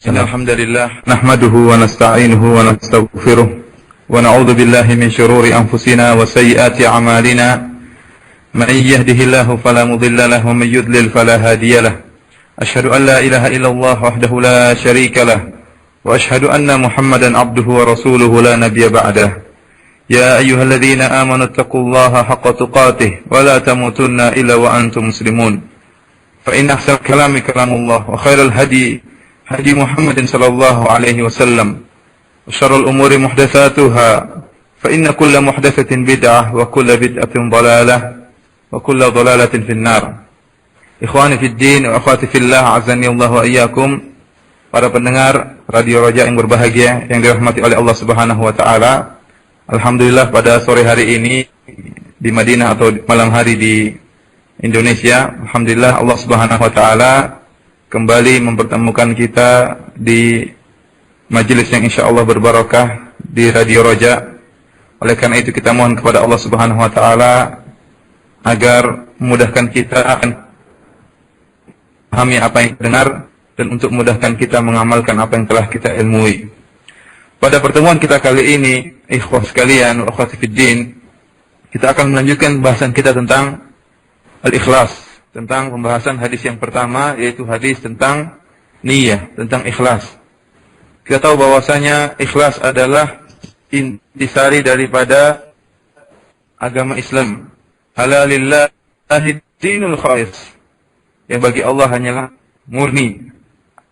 الحمد لله نحمده ونستعينه ونستغفره ونعوذ بالله من شرور أنفسنا وسيئات أعمالنا من يهده الله فلا مضل له ومن يضلل فلا هادي له أشهد أن لا إله إلا الله وحده لا شريك له وأشهد أن محمدا عبده ورسوله لا نبي بعده يا أيها الذين آمنوا اتقوا الله حق تقاته ولا تموتن إلا وأنتم مسلمون فإن أحسن الكلام كلام الله وخير الهدي هدي محمد صلى الله عليه وسلم وشر الأمور محدثاتها فإن كل محدثة بدعة وكل بدعة ضلالة وكل ضلالة في النار. Ikhwani fi din wa akhwati fillah, azani Allah wa iyyakum. Para pendengar Radio Roja yang berbahagia, yang dirahmati oleh Allah Subhanahu wa taala. Alhamdulillah pada sore hari ini di Madinah atau malam hari di Indonesia, alhamdulillah Allah Subhanahu wa taala kembali mempertemukan kita di majelis yang insyaallah berbarakah di Radio Roja. Oleh karena itu kita mohon kepada Allah Subhanahu wa taala agar memudahkan kita akan memahami apa yang dengar dan untuk memudahkan kita mengamalkan apa yang telah kita ilmui. Pada pertemuan kita kali ini, ikhwah sekalian, akhwati fiddin, kita akan melanjutkan bahasan kita tentang al-ikhlas, tentang pembahasan hadis yang pertama, yaitu hadis tentang niyah, tentang ikhlas. Kita tahu bahwasanya ikhlas adalah intisari daripada agama Islam. Halalillahi dinul khalis. Yang bagi Allah hanyalah murni,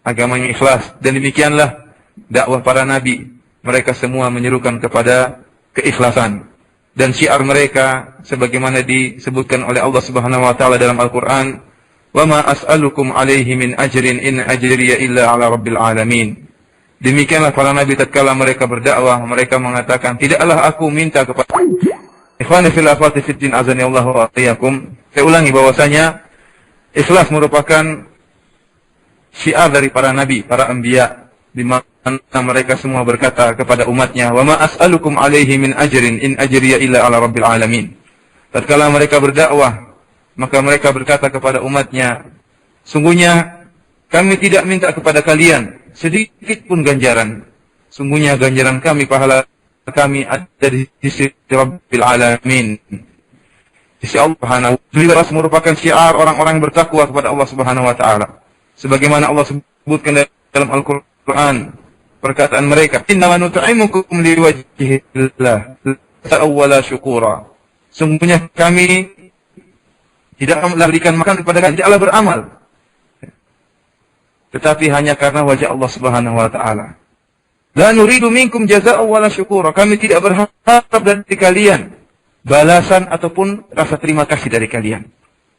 agama yang ikhlas. Dan demikianlah dakwah para nabi. Mereka semua menyerukan kepada keikhlasan. Dan syiar mereka sebagaimana disebutkan oleh Allah Subhanahu wa taala dalam Al-Qur'an, "Wa ma as'alukum 'alaihi min ajrin in ajriya illa 'ala rabbil alamin." Demikianlah para nabi tatkala mereka berdakwah, mereka mengatakan, "Tidaklah aku minta kepada..." Ikhwani fil akhwati fiddin, azani Allah wa iyyakum. Saya ulangi bahwasanya ikhlas merupakan syiar dari para nabi, para anbiya, di mana mereka semua berkata kepada umatnya, "Wa ma as'alukum 'alaihi min ajrin in ajriya illa 'ala rabbil alamin." Tatkala mereka berdakwah, maka mereka berkata kepada umatnya, "Sungguhnya kami tidak minta kepada kalian sedikit pun ganjaran. Sungguhnya ganjaran kami, pahala kami ada di sisi Rabbil alamin." Sisi Allah Subhanahu wa taala merupakan syiar orang-orang yang bertakwa kepada Allah Subhanahu wa taala. Sebagaimana Allah sebutkan dalam Al-Qur'an, perkataan mereka, "Innama nut'imukum liwajhillah la awwala syukura." Sungguhnya kami tidak memberikan makan kepada kalian, tidaklah beramal, tetapi hanya karena wajah Allah Subhanahu wa taala. La nuridu minkum jazaa'an wala syukura. Kami tidak berharap dari kalian balasan ataupun rasa terima kasih dari kalian.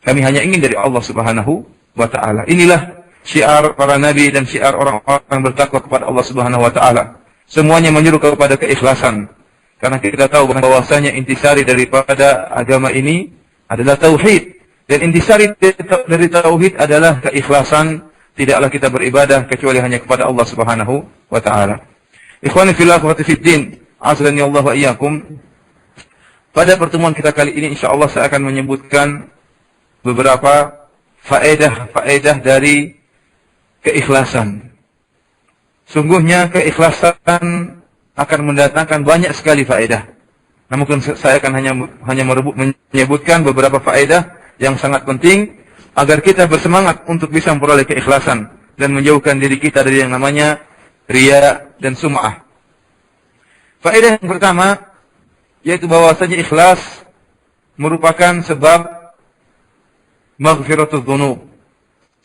Kami hanya ingin dari Allah Subhanahu wa taala. Inilah syiar para nabi dan syiar orang-orang bertakwa kepada Allah Subhanahu wa taala. Semuanya menyeru kepada keikhlasan. Karena kita tahu bahwasanya intisari daripada agama ini adalah tauhid. Dan intisari dari tauhid adalah keikhlasan. Tidaklah kita beribadah kecuali hanya kepada Allah Subhanahu wa taala. Ikhwani fillah wa fiddin, azani Allah wa iyyakum. Pada pertemuan kita kali ini insyaallah saya akan menyebutkan beberapa faedah dari keikhlasan. Sungguhnya keikhlasan akan mendatangkan banyak sekali faedah. Namun saya akan hanya menyebutkan beberapa faedah yang sangat penting agar kita bersemangat untuk bisa memperoleh keikhlasan dan menjauhkan diri kita dari yang namanya riya dan sum'ah. Faedah yang pertama yaitu bahwasanya ikhlas merupakan sebab maghfiratul dzunub,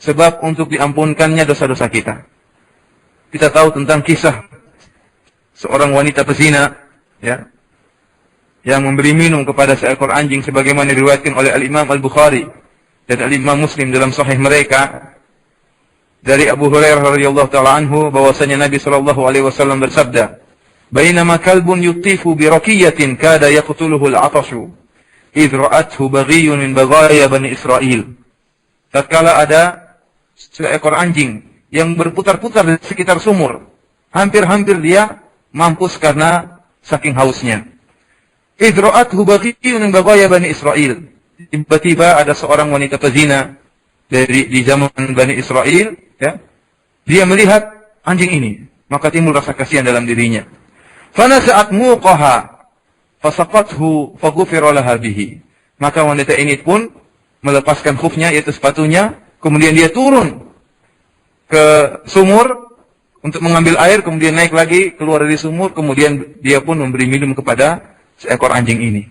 sebab untuk diampunkannya dosa-dosa kita. Kita tahu tentang kisah seorang wanita pezina, ya, yang memberi minum kepada seekor anjing sebagaimana diriwayatkan oleh Al-Imam Al-Bukhari dan Al-Imam Muslim dalam sahih mereka dari Abu Hurairah radhiyallahu taala anhu bahwasanya Nabi sallallahu alaihi wasallam bersabda, "Bainama kalbun yutifu bi raqiyatin kada yaqtuluhu al-'atashu idh ra'athu baghiyyun min baghaya Bani Israil." Tatkala ada seekor anjing yang berputar-putar di sekitar sumur, hampir-hampir dia mampus karena saking hausnya. Idh ra'athu baghiyyun min baghaya Bani Israil. Tiba-tiba ada seorang wanita pezina di zaman Bani Israel, ya. Dia melihat anjing ini, maka timbul rasa kasihan dalam dirinya. Fanasa'at muqaha fasaqathu faghufira laha bihi. Maka wanita ini pun melepaskan khufnya, yaitu sepatunya, kemudian dia turun ke sumur untuk mengambil air, kemudian naik lagi keluar dari sumur, kemudian dia pun memberi minum kepada seekor anjing ini.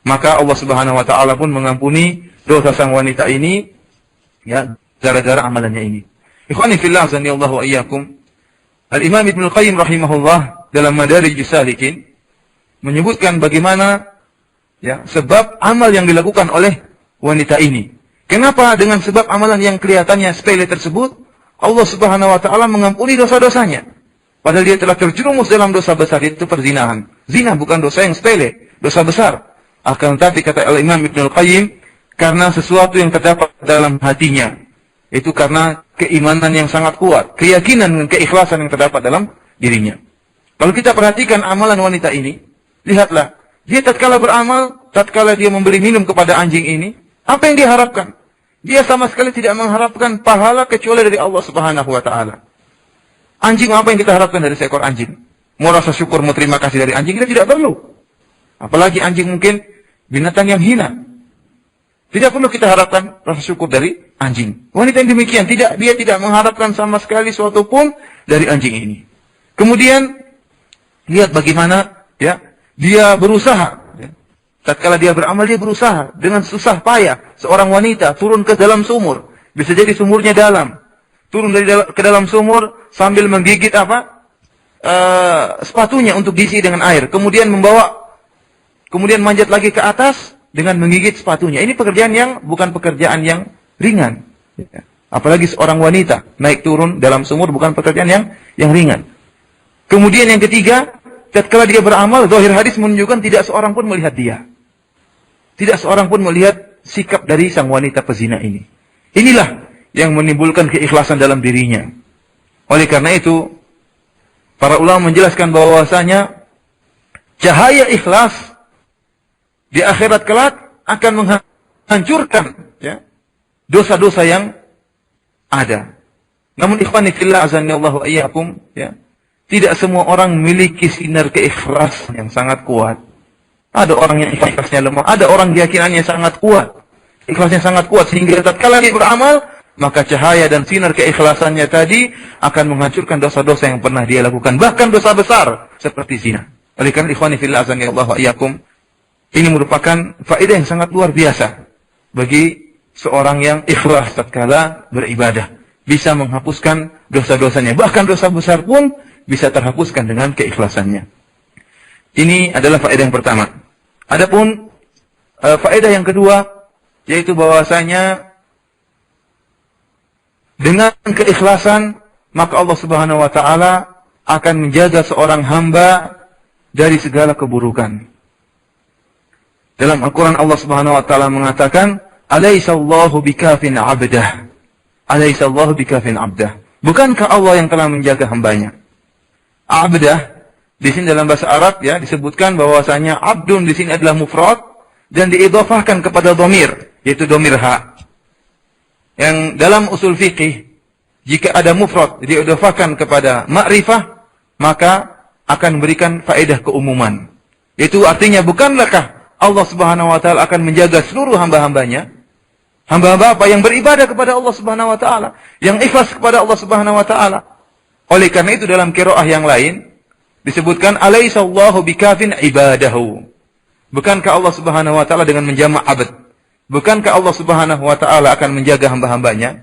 Maka Allah Subhanahu wa taala pun mengampuni dosa sang wanita ini, ya, gara-gara amalannya ini. Ikhwani fillah, azanillahu wa iyyakum. Al-Imam Ibnu Qayyim rahimahullah dalam Madarijus Salikin menyebutkan bagaimana, ya, sebab amal yang dilakukan oleh wanita ini. Kenapa dengan sebab amalan yang kelihatannya sepele tersebut Allah Subhanahu wa taala mengampuni dosa-dosanya? Padahal dia telah terjerumus dalam dosa besar, yaitu perzinahan. Zina bukan dosa yang sepele, dosa besar. Akan tetapi kata Al-Imam Ibnu Qayyim, karena sesuatu yang terdapat dalam hatinya, itu karena keimanan yang sangat kuat, keyakinan dan keikhlasan yang terdapat dalam dirinya. Kalau kita perhatikan amalan wanita ini, lihatlah, dia tatkala beramal, tatkala dia memberi minum kepada anjing ini, apa yang dia harapkan? Dia sama sekali tidak mengharapkan pahala kecuali dari Allah Subhanahu wa taala. Anjing, apa yang kita harapkan dari seekor anjing? Mau rasa syukur, mau terima kasih dari anjing, kita tidak perlu. Apalagi anjing mungkin binatang yang hina. Tidak perlu kita harapkan rasa syukur dari anjing. Wanita yang demikian, dia tidak mengharapkan sama sekali suatu pun dari anjing ini. Kemudian lihat bagaimana, ya, dia berusaha. Tatkala dia beramal, dia berusaha dengan susah payah. Seorang wanita turun ke dalam sumur, bisa jadi sumurnya dalam, turun ke dalam sumur sambil menggigit sepatunya untuk diisi dengan air. Kemudian manjat lagi ke atas dengan menggigit sepatunya. Ini pekerjaan yang bukan pekerjaan yang ringan. Apalagi seorang wanita naik turun dalam sumur bukan pekerjaan yang ringan. Kemudian yang ketiga, tatkala dia beramal, zahir hadis menunjukkan tidak seorang pun melihat dia. Tidak seorang pun melihat sikap dari sang wanita pezina ini. Inilah yang menimbulkan keikhlasan dalam dirinya. Oleh karena itu, para ulama menjelaskan bahwasanya cahaya ikhlas di akhirat kelak akan menghancurkan, ya, dosa-dosa yang ada. Namun ikhwani fillah, azanillahu wa iyyakum, ya, tidak semua orang memiliki sinar keikhlasan yang sangat kuat. Ada orang yang ikhlasnya lemah, ada orang keyakinannya sangat kuat, ikhlasnya sangat kuat, sehingga tatkala dia beramal, maka cahaya dan sinar keikhlasannya tadi akan menghancurkan dosa-dosa yang pernah dia lakukan, bahkan dosa besar seperti zina. Oleh karena ikhwani fillah, azanillahu wa iyyakum, ini merupakan faedah yang sangat luar biasa bagi seorang yang ikhlas tatkala beribadah. Bisa menghapuskan dosa-dosanya, bahkan dosa besar pun bisa terhapuskan dengan keikhlasannya. Ini adalah faedah yang pertama. Adapun faedah yang kedua, yaitu bahwasanya dengan keikhlasan maka Allah Subhanahu wa taala akan menjaga seorang hamba dari segala keburukan. Dalam Al-Quran Allah Subhanahu wa taala mengatakan, "Alaihissallahu bikafin 'abdah." Alaihissallahu bikafin 'abdah. Bukankah Allah yang telah menjaga hambanya? Abdah di sini dalam bahasa Arab, ya, disebutkan bahwasanya abdun di sini adalah mufrad dan diidhafahkan kepada dhamir, yaitu dhamir ha. Yang dalam usul fikih, jika ada mufrad diidhafahkan kepada ma'rifah, maka akan memberikan faedah keumuman. Itu artinya bukanlahkah Allah Subhanahu wa taala akan menjaga seluruh hamba-hambanya? Hamba-hamba apa yang beribadah kepada Allah Subhanahu wa taala, yang ikhlas kepada Allah Subhanahu wa taala. Oleh karena itu dalam qiraah yang lain disebutkan alaihissallahu bikafin ibadahu. Bukankah Allah Subhanahu wa taala dengan menjamak abad? Bukankah Allah Subhanahu wa taala akan menjaga hamba-hambanya?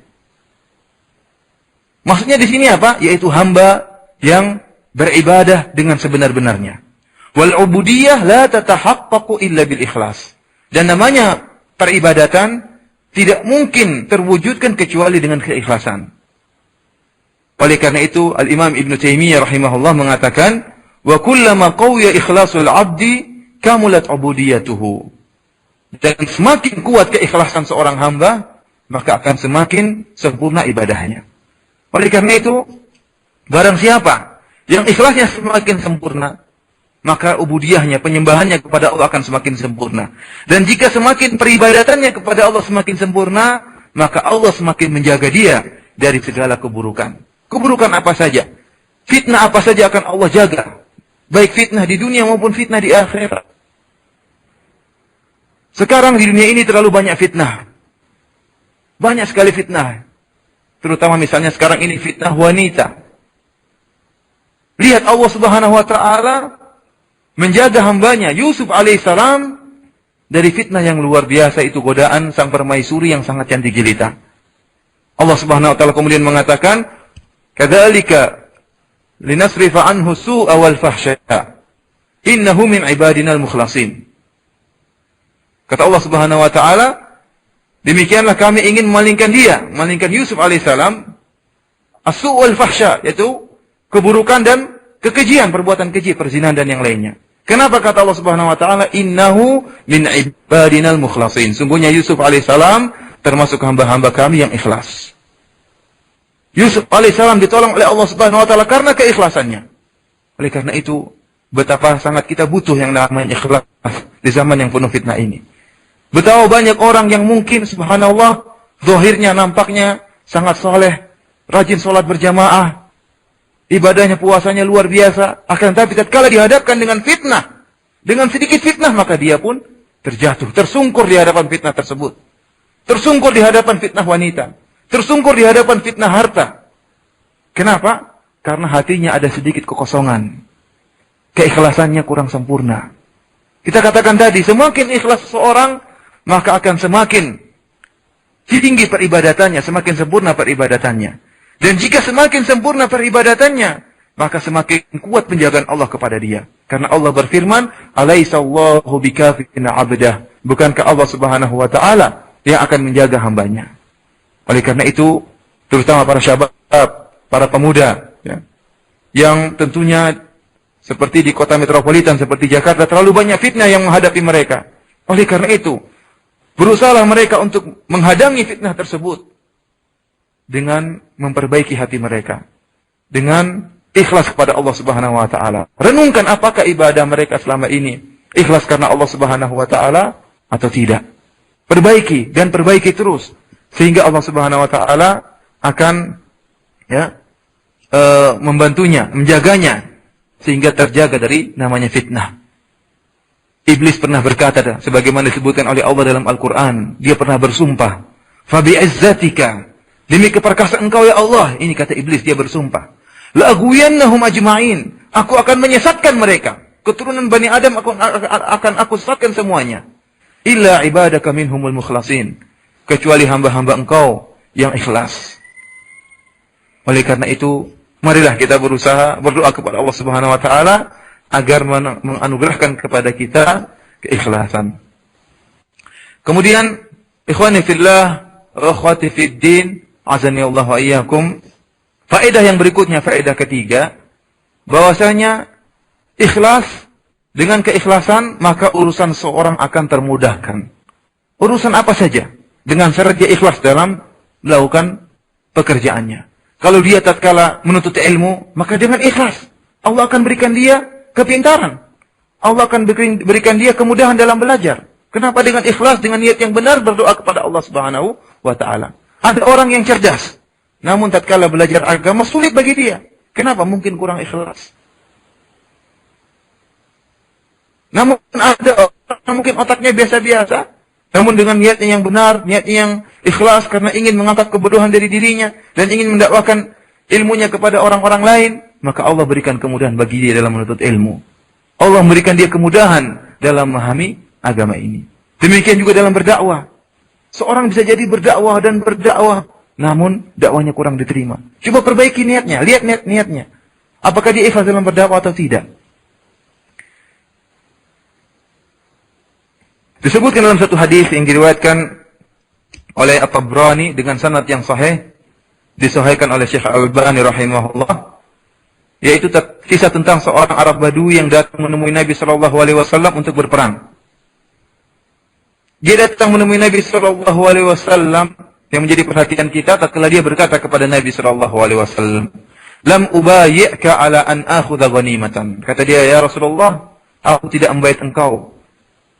Maksudnya di sini apa? Yaitu hamba yang beribadah dengan sebenar-benarnya. Wal ubudiyah la tatahaqqaqu illa bil ikhlas. Dan namanya peribadatan tidak mungkin terwujudkan kecuali dengan keikhlasan. Oleh karena itu Al-Imam Ibnu Taimiyah rahimahullah mengatakan, wa kullama qawiya ikhlasul 'abdi kamulat 'ubudiyatuhu. Dan semakin kuat keikhlasan seorang hamba, maka akan semakin sempurna ibadahnya. Oleh karena itu, barang siapa yang ikhlasnya semakin sempurna, maka ubudiyahnya, penyembahannya kepada Allah akan semakin sempurna. Dan jika semakin peribadatannya kepada Allah semakin sempurna, maka Allah semakin menjaga dia dari segala keburukan. keburukan apa saja, fitnah apa saja akan Allah jaga. Baik fitnah di dunia maupun fitnah di akhirat. Sekarang di dunia ini terlalu banyak fitnah. Banyak sekali fitnah. Terutama misalnya sekarang ini fitnah wanita. Lihat Allah Subhanahu wa taala menjaga hambanya Yusuf alaihissalam dari fitnah yang luar biasa, itu godaan sang permaisuri yang sangat cantik jelita. Allah Subhanahu wa taala kemudian mengatakan, "Kadzalika linasrifa anhu su'a wal fahsya. Innahu min ibadinal mukhlasin." Kata Allah Subhanahu wa taala, demikianlah kami ingin memalingkan Yusuf alaihissalam, as-su' wal fahsya, yaitu keburukan dan kekejian, perbuatan keji, perzinahan dan yang lainnya. Kenapa kata Allah Subhanahu wa taala, innahu min ibadinal mukhlasin? Sungguhnya Yusuf alaihissalam termasuk hamba-hamba kami yang ikhlas. Yusuf alaihissalam ditolong oleh Allah Subhanahu wa taala karena keikhlasannya. Oleh karena itu, betapa sangat kita butuh yang namanya ikhlas di zaman yang penuh fitnah ini. Betapa banyak orang yang mungkin subhanallah zahirnya nampaknya sangat soleh, rajin sholat berjamaah, ibadahnya puasanya luar biasa, akan tapi tatkala dihadapkan dengan fitnah, dengan sedikit fitnah, maka dia pun terjatuh, tersungkur di hadapan fitnah tersebut. Tersungkur di hadapan fitnah wanita, tersungkur di hadapan fitnah harta. Kenapa? Karena hatinya ada sedikit kekosongan. Keikhlasannya kurang sempurna. Kita katakan tadi, semakin ikhlas seseorang, maka akan semakin tinggi peribadatannya, semakin sempurna peribadatannya. Dan jika semakin sempurna peribadatannya, maka semakin kuat penjagaan Allah kepada dia. Karena Allah berfirman, "Alaihissallahu bikafin 'abdah." Bukankah Allah Subhanahu wa taala yang akan menjaga hambanya? Oleh karena itu, terutama para syabab, para pemuda, ya, yang tentunya seperti di kota metropolitan seperti Jakarta, terlalu banyak fitnah yang menghadapi mereka. Oleh karena itu, berusahalah mereka untuk menghadangi fitnah tersebut dengan memperbaiki hati mereka, dengan ikhlas kepada Allah Subhanahu wa taala. Renungkan apakah ibadah mereka selama ini ikhlas karena Allah Subhanahu wa taala atau tidak. Perbaiki dan perbaiki terus sehingga Allah Subhanahu wa taala akan membantunya, menjaganya sehingga terjaga dari namanya fitnah. Iblis pernah berkata, sebagaimana disebutkan oleh Allah dalam Al-Quran, dia pernah bersumpah, "Fabi'izzatika," demi keperkasaan engkau ya Allah, ini kata iblis, dia bersumpah, "la'aghwiyannahum ajma'in," aku akan menyesatkan mereka, keturunan Bani Adam akan aku sesatkan semuanya, "illa ibadaka minhumul mukhlasin," kecuali hamba-hamba engkau yang ikhlas. Oleh karena itu, marilah kita berusaha berdoa kepada Allah Subhanahu wa taala agar menganugerahkan kepada kita keikhlasan. Kemudian, ikhwani fillah, akhwati fid din, azani Allah wa iyyakum. Faedah yang berikutnya, faedah ketiga, bahwasanya ikhlas, dengan keikhlasan maka urusan seorang akan termudahkan. Urusan apa saja, dengan syarat dia ikhlas dalam melakukan pekerjaannya. Kalau dia tatkala menuntut ilmu, maka dengan ikhlas Allah akan berikan dia kepintaran. Allah akan berikan dia kemudahan dalam belajar. Kenapa? Dengan ikhlas, dengan niat yang benar berdoa kepada Allah Subhanahu wa taala. Ada orang yang cerdas, namun tatkala belajar agama sulit bagi dia. Kenapa? Mungkin kurang ikhlas. Namun ada orang mungkin otaknya biasa-biasa, namun dengan niatnya yang benar, niatnya yang ikhlas karena ingin mengangkat kebodohan dari dirinya dan ingin mendakwakan ilmunya kepada orang-orang lain, maka Allah berikan kemudahan bagi dia dalam menuntut ilmu. Allah memberikan dia kemudahan dalam memahami agama ini. Demikian juga dalam berdakwah. Seorang bisa jadi berdakwah dan berdakwah, namun dakwahnya kurang diterima. Coba perbaiki niatnya, lihat niatnya. Apakah dia ikhlas dalam berdakwah atau tidak? Disebutkan dalam satu hadis yang diriwayatkan oleh At-Tabrani dengan sanad yang sahih, disahihkan oleh Syekh Al-Albani rahimahullah, yaitu kisah tentang seorang Arab Badui yang datang menemui Nabi sallallahu alaihi wasallam untuk berperang. Dia datang menemui Nabi sallallahu alaihi wasallam, yang menjadi perhatian kita tatkala dia berkata kepada Nabi sallallahu alaihi wasallam, "Lam ubayyika ala an akhudha ghanimatan." Kata dia, "Ya Rasulullah, aku tidak membayar engkau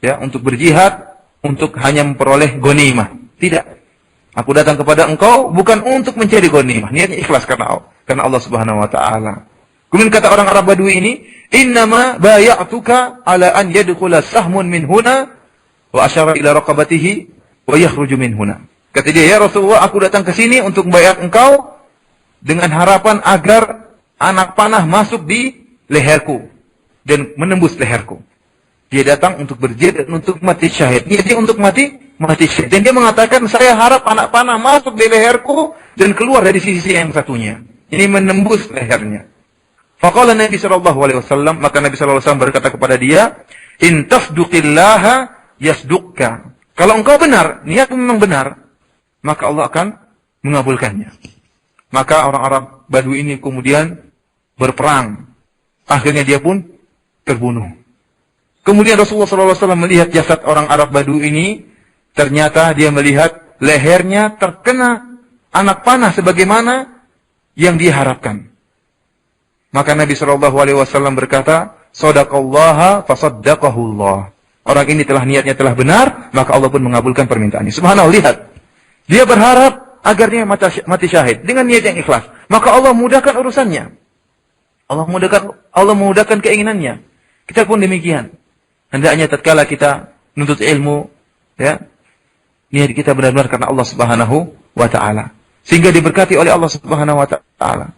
untuk berjihad untuk hanya memperoleh ghanimah. Tidak. Aku datang kepada engkau bukan untuk mencari ghanimah. Niatnya ikhlas karena Allah Subhanahu wa taala. Kemudian kata orang Arab Badui ini, "Innama bay'atuka ala an yadkhula sahmun min huna wa asyara ila raqabatihi wa yakhruju min huna." Kata dia, "Ya Rasulullah, aku datang ke sini untuk membayar engkau dengan harapan agar anak panah masuk di leherku dan menembus leherku." Dia datang untuk berjihad dan untuk mati syahid. Dia untuk mati syahid. Dan dia mengatakan, saya harap anak panah masuk di leherku dan keluar dari sisi yang satunya. Ini menembus lehernya. Faqala Nabi SAW, maka Nabi SAW berkata kepada dia, "In tasduqillaha yasduqka." Kalau engkau benar, niatmu memang benar, maka Allah akan mengabulkannya. Maka orang Arab Badui ini kemudian berperang. Akhirnya dia pun terbunuh. Kemudian Rasulullah SAW melihat jasad orang Arab Badu ini, ternyata dia melihat lehernya terkena anak panah sebagaimana yang dia harapkan. Maka Nabi SAW berkata, "Shadaqallaha fasaddaqahullah." Orang ini niatnya telah benar, maka Allah pun mengabulkan permintaannya. Subhanallah, lihat. Dia berharap agar dia mati syahid dengan niat yang ikhlas. Maka Allah mudahkan urusannya. Allah memudahkan keinginannya. Kita pun demikian. Hendaknya tatkala kita menuntut ilmu, ya, niat kita benar-benar karena Allah Subhanahu wa taala, sehingga diberkati oleh Allah Subhanahu wa taala.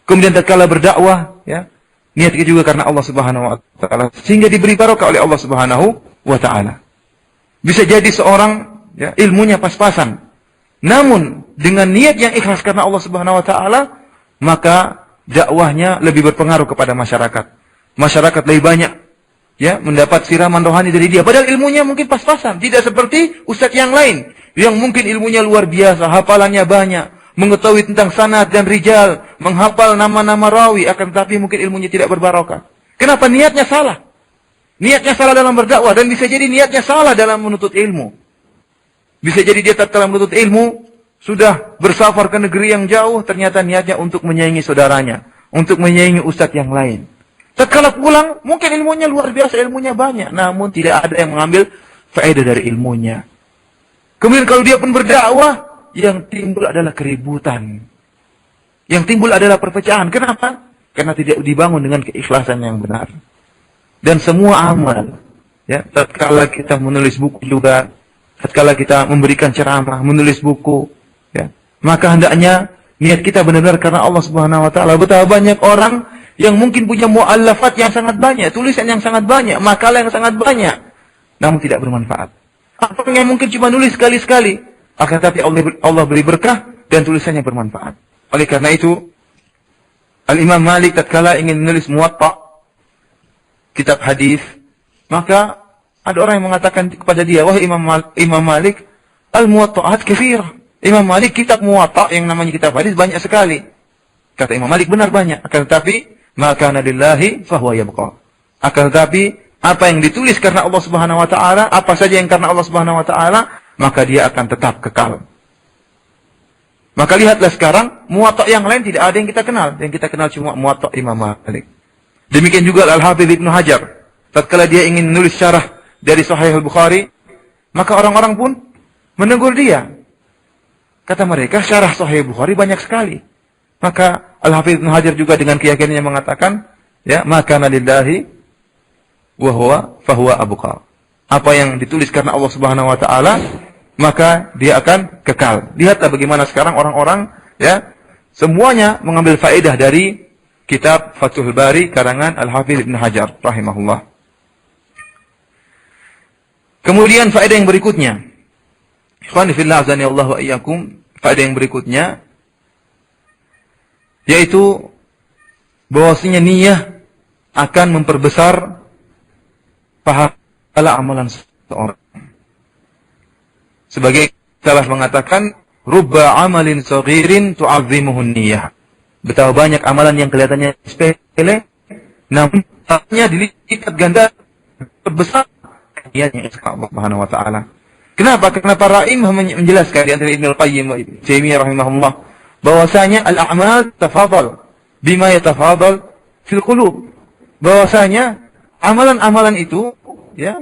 Kemudian tatkala berdakwah, ya, niat kita juga karena Allah Subhanahu wa taala, sehingga diberi barokah oleh Allah Subhanahu wa taala. Bisa jadi seorang, ya, ilmunya pas-pasan, namun dengan niat yang ikhlas karena Allah Subhanahu wa taala, maka dakwahnya lebih berpengaruh kepada masyarakat. Masyarakat lebih banyak, ya, mendapat siraman rohani dari dia. Padahal ilmunya mungkin pas-pasan. Tidak seperti ustaz yang lain, yang mungkin ilmunya luar biasa, hafalannya banyak, mengetahui tentang sanad dan rijal, menghafal nama-nama rawi, akan tetapi mungkin ilmunya tidak berbarokah. Kenapa? Niatnya salah. Niatnya salah dalam berdakwah, dan bisa jadi niatnya salah dalam menuntut ilmu. Bisa jadi dia tatkala menuntut ilmu, sudah bersafar ke negeri yang jauh, ternyata niatnya untuk menyaingi saudaranya, untuk menyaingi ustaz yang lain. Tatkala pulang, mungkin ilmunya luar biasa, ilmunya banyak, namun tidak ada yang mengambil faedah dari ilmunya. Kemudian kalau dia pun berdakwah, yang timbul adalah keributan. Yang timbul adalah perpecahan. Kenapa? Karena tidak dibangun dengan keikhlasan yang benar. Dan semua amal, ya, tatkala kita menulis buku juga, tatkala kita memberikan ceramah, menulis buku, ya, maka hendaknya niat kita benar-benar karena Allah Subhanahu wa taala. Betapa banyak orang yang mungkin punya mu'allafat yang sangat banyak, tulisan yang sangat banyak, makalah yang sangat banyak, namun tidak bermanfaat. Apa yang mungkin cuma nulis sekali-sekali, akan tetapi Allah beri berkah dan tulisannya bermanfaat. Oleh karena itu, Al-Imam Malik tatkala ingin menulis Muwatta, kitab hadis, maka ada orang yang mengatakan kepada dia, "Wahai Imam Malik, al-Muwatta'at katsir." Imam Malik, kitab Muwatta yang namanya kitab hadis banyak sekali. Kata Imam Malik, benar banyak, akan tetapi maka nadillahi fahuwa yabqa. Akan tetapi apa yang ditulis karena Allah Subhanahu wa taala, apa saja yang karena Allah Subhanahu wa taala, maka dia akan tetap kekal. Maka lihatlah sekarang, Muwatta yang lain tidak ada yang kita kenal. Yang kita kenal cuma Muwatta Imam Malik. Demikian juga Al-Hafidz Ibnu Hajar, tatkala dia ingin menulis syarah dari Sahih Al-Bukhari, maka orang-orang pun menegur dia. Kata mereka, syarah Sahih Al-Bukhari banyak sekali. Maka Al-Hafidz Ibnu Hajar juga dengan keyakinannya mengatakan, ya, maka nalillahi wa huwa fahuwa abqa. Apa yang ditulis karena Allah Subhanahu wa taala, maka dia akan kekal. Lihatlah bagaimana sekarang orang-orang, ya, semuanya mengambil faedah dari kitab Fathul Bari karangan Al-Hafidz Ibnu Hajar rahimahullah. Kemudian faedah yang berikutnya, ikhwan fillah azani Allah wa iyyakum, faedah yang berikutnya yaitu bahwasanya niyyah akan memperbesar pahala amalan seseorang. Sebagai salah mengatakan, rubba amalin saghirin tu'azzimuhu niyyah. Betapa banyak amalan yang kelihatannya sepele, namun pahalanya dilipat ganda besar niatnya Allah Subhanahu wa taala. Kenapa? Karena para imam menjelaskan di antara Ibnu Al-Qayyim wa Ibnu Taimiyah rahimahullah bahwasanya al-a'mal tafadhal bima yatafadhal fil qulub. Bahwasanya amalan-amalan itu, ya,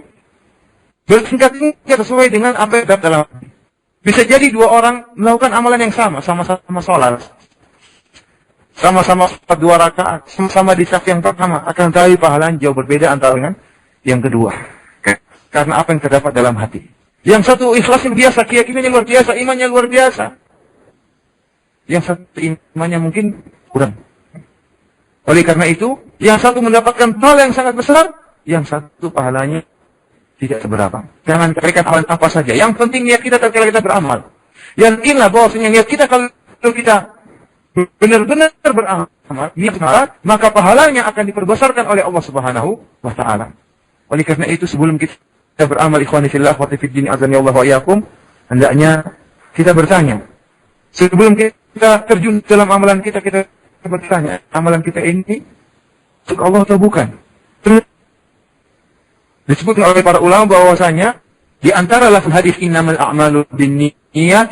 bertingkat-tingkat sesuai dengan apa yang dalam. Bisa jadi dua orang melakukan amalan yang sama, sama-sama sholat, sama-sama sholat 2 rakaat, sama-sama di saf yang pertama, akan tetapi pahalanya jauh berbeda antara dengan yang kedua. Karena apa yang terdapat dalam hati. Yang satu ikhlasnya biasa, keyakinannya luar biasa, imannya luar biasa. Yang satu imannya mungkin kurang. Oleh karena itu, yang satu mendapatkan pahala yang sangat besar, yang satu pahalanya tidak seberapa. Jangan berikan amalan apa saja. Yang penting niat kita ketika kita beramal. Yakinlah bahwasanya niat kita kalau kita benar-benar beramal, maka pahalanya akan diperbesarkan oleh Allah Subhanahu wa taala. Oleh karena itu sebelum kita beramal, ikhwani fillah wa fiddin azani Allah wa iyyakum, hendaknya kita bertanya. Sebelum kita terjun dalam amalan kita bertanya, amalan kita ini untuk Allah atau bukan? Terus disebutkan oleh para ulama bahwasanya di antara lafaz hadis innamal a'malu binniyat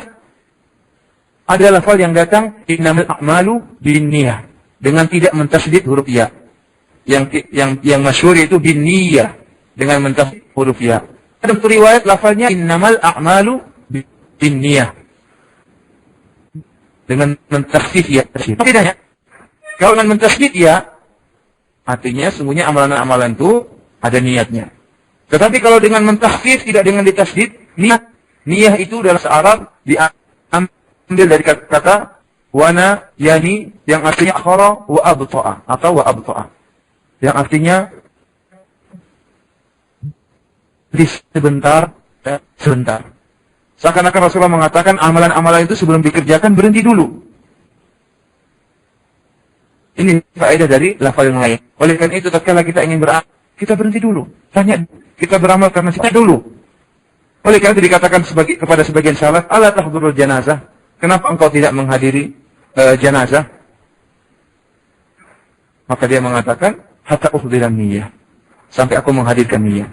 ada lafaz yang datang innamal a'malu binniyah dengan tidak mentasydid huruf ya. Yang masyhur itu binniyah dengan mentasydid huruf ya. Ada riwayat lafaznya innamal a'malu binniyah dengan mentasydid ya. Bedanya kalau dengan mentasydid ya artinya sungguhnya amalan-amalan itu ada niatnya. Tetapi kalau dengan mentahfidz tidak dengan ditasydid, niyah itu dalam bahasa Arab diambil dari kata wana yani yang artinya akhara wa abta'a atau wa abta'a. Yang artinya sebentar. Seakan-akan Rasulullah mengatakan amalan-amalan itu sebelum dikerjakan berhenti dulu. Ini faedah dari lafaz yang lain. Oleh karena itu tatkala kita ingin beramal, kita berhenti dulu. Tanya, kita beramal karena kita dulu. Oleh karena itu dikatakan kepada sebagian salaf, ala tahdurul janazah. Kenapa engkau tidak menghadiri janazah? Maka dia mengatakan, hatta ukhdiran niyah. Sampai aku menghadirkan niyah.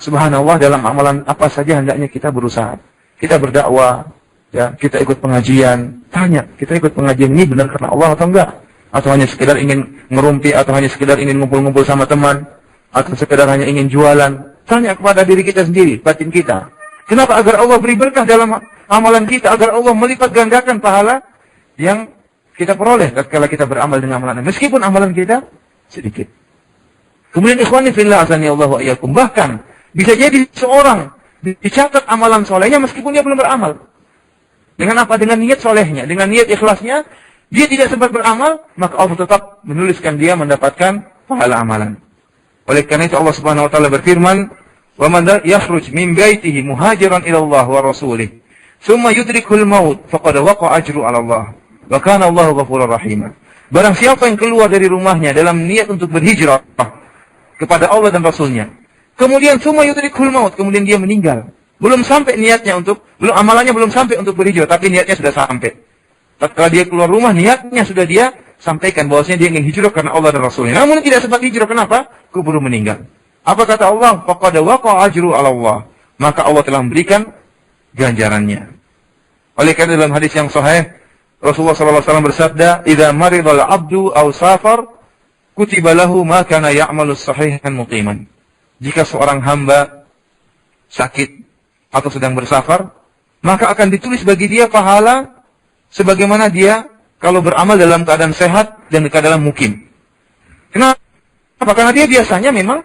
Subhanallah, dalam amalan apa saja hendaknya kita berusaha. Kita berdakwah, ya, kita ikut pengajian. Tanya, kita ikut pengajian ini benar karena Allah atau enggak? Atau hanya sekedar ingin ngerumpi, atau hanya sekedar ingin ngumpul-ngumpul sama teman, atau sekedar hanya ingin jualan. Tanya kepada diri kita sendiri, batin kita. Kenapa? Agar Allah beri berkah dalam amalan kita, agar Allah melipat gandakan pahala yang kita peroleh ketika kita beramal dengan amalan. Meskipun amalan kita sedikit. Kemudian ikhwani fillah azani Allah wa iyyakum, bahkan bisa jadi seorang dicatat amalan solehnya meskipun dia belum beramal. Dengan apa? Dengan niat solehnya, dengan niat ikhlasnya, dia tidak sempat beramal, maka Allah tetap menuliskan dia mendapatkan pahala amalan. Oleh karena itu Allah Subhanahu wa taala berfirman, "Wa man yakhruj min baitihi muhajiran ila Allah wa rasulih, thumma yudrikul maut, faqad waqa'a ajru 'ala Allah, wa kana Allahu ghafurur rahim." Barang siapa yang keluar dari rumahnya dalam niat untuk berhijrah kepada Allah dan Rasulnya, kemudian thumma yudrikul maut, kemudian dia meninggal, belum sampai niatnya amalannya belum sampai untuk berhijrah, tapi niatnya sudah sampai. Setelah dia keluar rumah, niatnya sudah dia sampaikan bahwasanya dia ingin hijrah karena Allah dan Rasulnya. Namun tidak sempat hijrah, kenapa? Keburu meninggal. Apa kata Allah? Faqad waqa'a ajru 'ala Allah. Maka Allah telah memberikan ganjarannya. Oleh karena dalam hadis yang sahih, Rasulullah SAW bersabda, "Idza maridal 'abdu aw safar, kutiba lahu ma kana ya'malu sahihan muqiman." Jika seorang hamba sakit atau sedang bersafar, maka akan ditulis bagi dia pahala sebagaimana dia kalau beramal dalam keadaan sehat dan keadaan mukim. Kenapa? Karena dia biasanya memang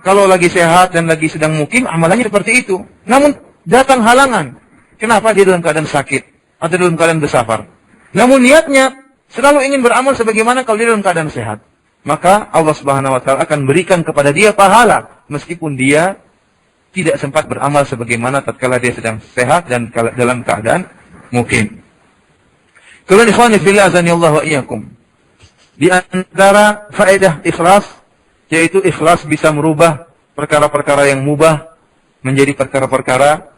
kalau lagi sehat dan lagi sedang mukim, amalannya seperti itu. Namun datang halangan. Kenapa? Dia dalam keadaan sakit atau dalam keadaan bersafar. Namun niatnya selalu ingin beramal sebagaimana kalau dia dalam keadaan sehat. Maka Allah Subhanahu wa taala akan berikan kepada dia pahala meskipun dia tidak sempat beramal sebagaimana tatkala dia sedang sehat dan dalam keadaan mukim. Kemudian ikhwani fillah azanillahu wa iyyakum. Di antara faedah ikhlas, yaitu ikhlas bisa merubah perkara-perkara yang mubah menjadi perkara-perkara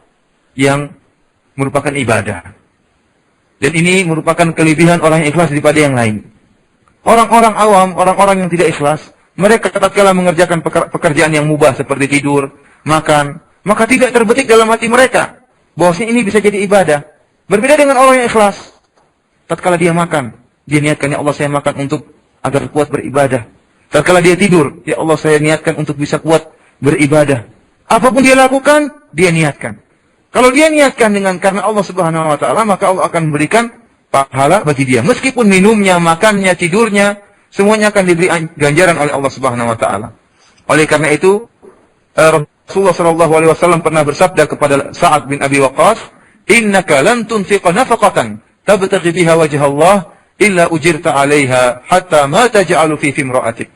yang merupakan ibadah. Dan ini merupakan kelebihan orang yang ikhlas daripada yang lain. Orang-orang awam, orang-orang yang tidak ikhlas, mereka tatkala mengerjakan pekerjaan yang mubah seperti tidur, makan, maka tidak terbetik dalam hati mereka bahwasanya ini bisa jadi ibadah. Berbeda dengan orang yang ikhlas. Tatkala dia makan, dia niatkan, ya Allah saya makan untuk agar kuat beribadah. Tatkala dia tidur, ya Allah saya niatkan untuk bisa kuat beribadah. Apapun dia lakukan, dia niatkan. Kalau dia niatkan dengan karena Allah Subhanahu wa taala, maka Allah akan memberikan pahala bagi dia. Meskipun minumnya, makannya, tidurnya, semuanya akan diberi ganjaran oleh Allah Subhanahu wa taala. Oleh karena itu, Rasulullah sallallahu alaihi wasallam pernah bersabda kepada Sa'ad bin Abi Waqqas, "Innaka lan tunfiqa nafaqatan tabtaghi biha wajha Allah illa ujirta 'alaiha hatta ma taj'alu fi imra'atik."